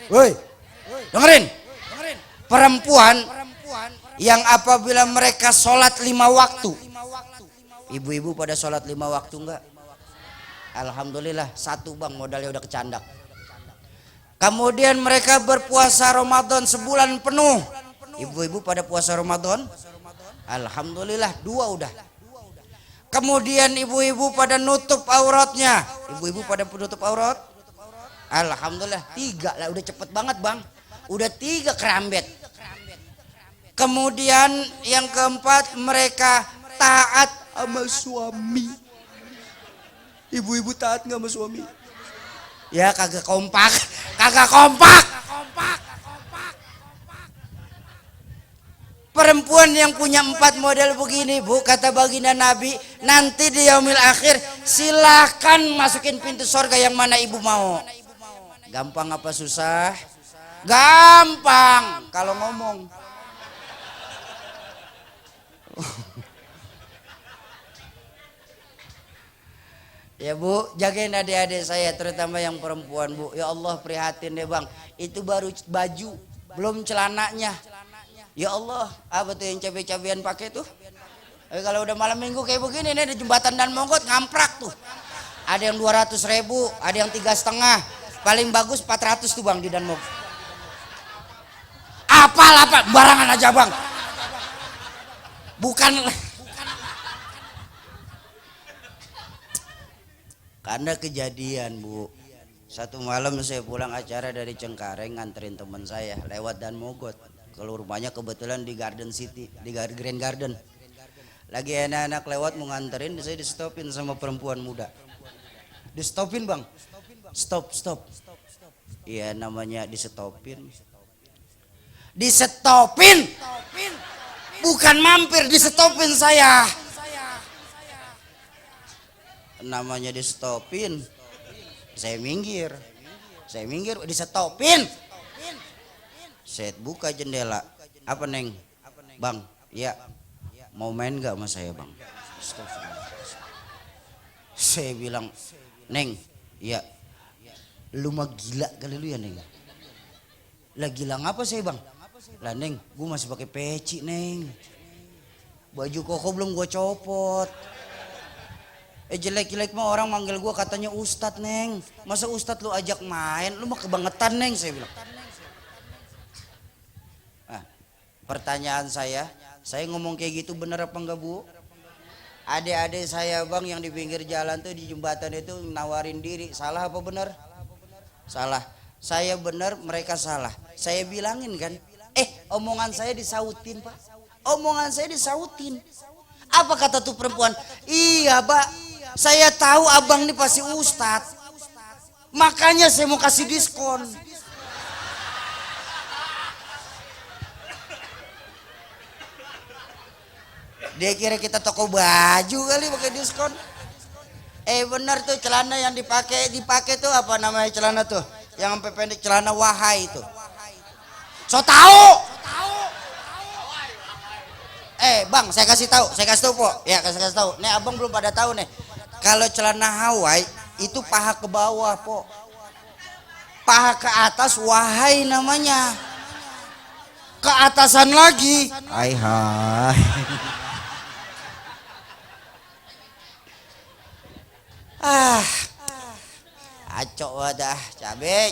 Woi. Dengerin. Perempuan yang apabila mereka sholat 5 waktu. Ibu-ibu pada sholat 5 waktu enggak? Alhamdulillah, 1 bang modalnya udah kecandak. Kemudian mereka berpuasa Ramadan sebulan penuh. Ibu-ibu pada puasa Ramadan? Alhamdulillah, 2 udah. Kemudian ibu-ibu pada nutup auratnya. Ibu-ibu pada penutup aurat? Alhamdulillah, 3 lah, udah cepet banget bang. Udah 3 kerambet. Kemudian yang keempat, mereka taat sama suami. Ibu-ibu taat nggak sama suami? Ya kagak kompak, kagak kompak. Perempuan yang punya 4 model begini bu, kata baginda Nabi, nanti di yaumil akhir silakan masukin pintu surga yang mana ibu mau. Gampang apa susah? Gampang kalau ngomong. Ya bu, jagain adik-adik saya terutama yang perempuan bu. Ya Allah prihatin deh bang. Itu baru baju, belum celananya. Ya Allah, apa tuh yang cabai-cabian pakai tuh? Kalau udah malam minggu kayak begini nih di jembatan Dan Mogot ngamprak tuh. Ada yang 200.000, ada yang 3,5. Paling bagus 400 tuh bang di Dan Mogot. Apa barangan aja bang. Bukan. Karena kejadian bu, satu malam saya pulang acara dari Cengkareng nganterin teman saya lewat Dan Mogot. Kalau rumahnya kebetulan di Garden City, di Grand Garden. Lagi anak-anak lewat mau nganterin, saya di stopin sama perempuan muda. Di stopin bang, stop. Iya namanya di stopin. Di stopin, bukan mampir, di stopin saya. Namanya di stopin, saya minggir, di stopin. Saya buka jendela, apa neng? Bang, iya, mau main gak sama saya bang? Saya bilang, neng, iya, lu mah gila kali lu ya neng. Lah gila ngapa saya bang? Lah neng, gue masih pakai peci neng, baju koko belum gue copot. Jelek-jelek mah orang manggil gue katanya ustad neng. Masa ustad lu ajak main, lu mah kebangetan neng saya bilang. Nah, pertanyaan saya ngomong kayak gitu bener apa enggak bu? Adik-adik saya bang yang di pinggir jalan tuh di jembatan itu nawarin diri, salah apa bener? Salah. Saya bener, mereka salah. Saya bilangin kan, omongan saya disautin pak. Omongan saya disautin. Apa kata tuh perempuan? Iya pak, saya tahu abang ini pasti ustadz, makanya saya mau kasih diskon. Dia kira kita toko baju kali pakai diskon. Benar tuh celana yang dipakai tuh apa namanya celana tuh? Yang sampai pendek, celana wahai itu. So tahu. Bang, saya kasih tahu po. Ya kasih tahu. Nih abang belum pada tahu nih. Kalau celana Hawaii itu paha ke bawah po. Paha ke atas wahai namanya. Ke atasan lagi. Hai. Acok wadah, cabe.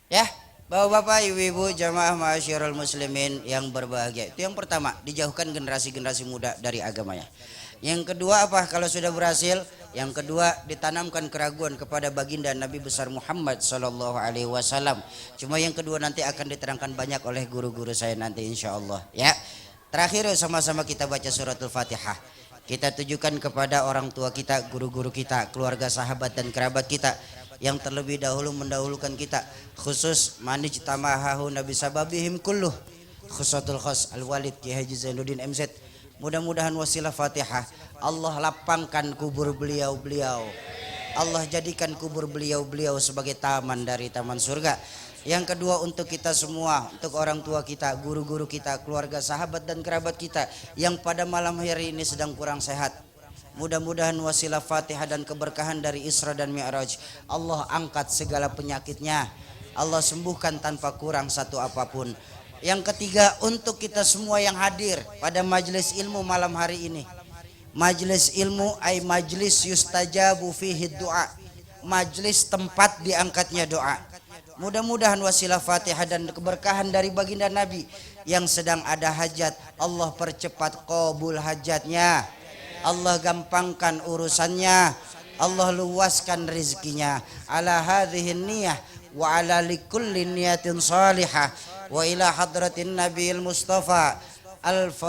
Ya, bapak-bapak, ibu-ibu, jamaah ma'asyiral muslimin yang berbahagia. Itu yang pertama, dijauhkan generasi-generasi muda dari agamanya. Yang kedua apa? Kalau sudah berhasil, yang kedua ditanamkan keraguan kepada baginda Nabi besar Muhammad sallallahu alaihi wasallam. Cuma yang kedua nanti akan diterangkan banyak oleh guru-guru saya nanti insyaallah, ya. Terakhir sama-sama kita baca suratul Fatihah. Kita tujukan kepada orang tua kita, guru-guru kita, keluarga, sahabat dan kerabat kita yang terlebih dahulu mendahulukan kita, khusus manij tamahahu nabi sababihim kulluh, khusatul khas al-walid Ki Haji Zainuddin MZ. Mudah-mudahan wasilah Fatihah Allah lapangkan kubur beliau-beliau, Allah jadikan kubur beliau-beliau sebagai taman dari taman surga. Yang kedua untuk kita semua, untuk orang tua kita, guru-guru kita, keluarga, sahabat dan kerabat kita yang pada malam hari ini sedang kurang sehat. Mudah-mudahan wasilah Fatihah dan keberkahan dari Isra dan Mi'raj Allah angkat segala penyakitnya, Allah sembuhkan tanpa kurang satu apapun. Yang ketiga untuk kita semua yang hadir pada majelis ilmu malam hari ini. Majelis ilmu ay majelis yustajabu fihi du'a, majlis tempat diangkatnya doa. Mudah-mudahan wasilah Fatihah dan keberkahan dari baginda Nabi yang sedang ada hajat, Allah percepat qabul hajatnya, Allah gampangkan urusannya, Allah luaskan rizkinya. Ala hadhihi niyah wa ala likulli niyatin salihah wa ila hadratin Nabiil Mustafa. Al-Fatihah.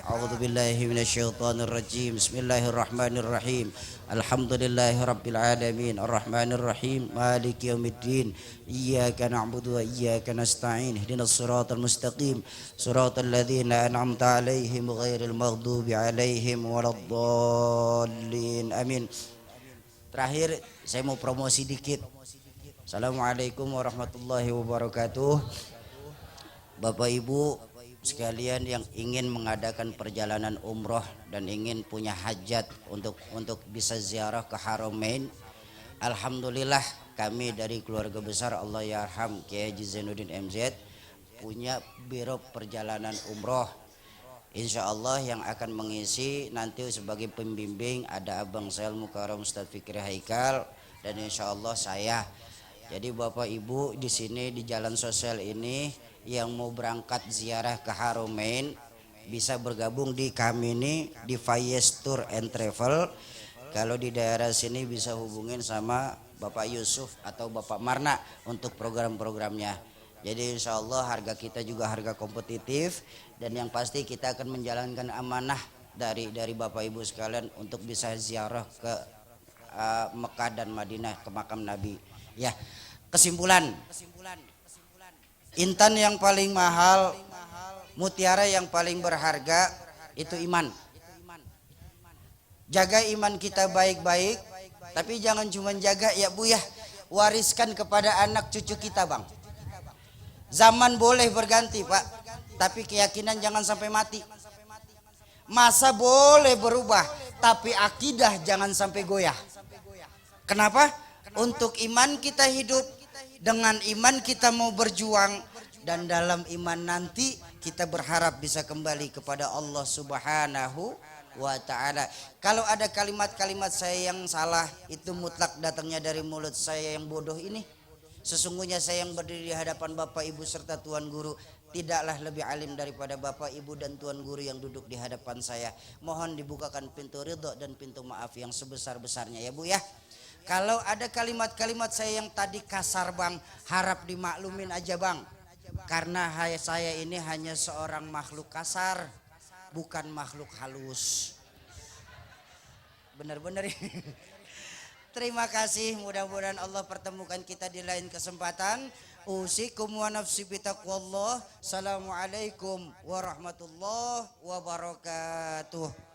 A'udzu billahi minasyaitonir rajim. Bismillahirrahmanirrahim. Alhamdulillahi rabbil alamin. Arrahmanir rahim. Maliki yaumiddin. Iyyaka na'budu wa iyyaka nasta'in. Ihdinas siratal mustaqim. Siratal ladzina an'amta 'alaihim ghairil maghdubi 'alaihim waladdallin. Amin. Terakhir saya mau promosi dikit. Assalamualaikum warahmatullahi wabarakatuh. Bapak Ibu sekalian yang ingin mengadakan perjalanan umroh dan ingin punya hajat untuk bisa ziarah ke Haramain, alhamdulillah kami dari keluarga besar Allah Yarham Kiai Haji Zainuddin MZ punya biro perjalanan umroh. Insya Allah yang akan mengisi nanti sebagai pembimbing ada Abang Sel Mukarram Ustadz Fikri Haikal dan insya Allah saya. Jadi Bapak Ibu di sini di Jalan Sosial ini yang mau berangkat ziarah ke Haramain bisa bergabung di kami ini di Fayez Tour and Travel. Kalau di daerah sini bisa hubungin sama Bapak Yusuf atau Bapak Marna untuk program-programnya. Jadi insya Allah harga kita juga harga kompetitif dan yang pasti kita akan menjalankan amanah dari Bapak Ibu sekalian untuk bisa ziarah ke Mekah dan Madinah ke makam Nabi. Ya, kesimpulan. Intan yang paling mahal, mutiara yang paling berharga itu iman. Jaga iman kita baik-baik, tapi jangan cuma jaga ya Bu ya, wariskan kepada anak cucu kita Bang. Zaman boleh berganti Pak, tapi keyakinan jangan sampai mati. Masa boleh berubah, tapi akidah jangan sampai goyah. Kenapa? Untuk iman kita hidup, dengan iman kita mau berjuang, dan dalam iman nanti kita berharap bisa kembali kepada Allah Subhanahu wa ta'ala. Kalau ada kalimat-kalimat saya yang salah, itu mutlak datangnya dari mulut saya yang bodoh ini. Sesungguhnya saya yang berdiri di hadapan Bapak Ibu serta Tuan Guru tidaklah lebih alim daripada Bapak Ibu dan Tuan Guru yang duduk di hadapan saya. Mohon dibukakan pintu ridho dan pintu maaf yang sebesar-besarnya ya Bu ya. Kalau ada kalimat-kalimat saya yang tadi kasar Bang, harap dimaklumin aja Bang. Karena saya ini hanya seorang makhluk kasar, bukan makhluk halus. Benar-benar. Terima kasih, mudah-mudahan Allah pertemukan kita di lain kesempatan. Usikum wa nafsi bitaqwallah. Assalamualaikum warahmatullahi wabarakatuh.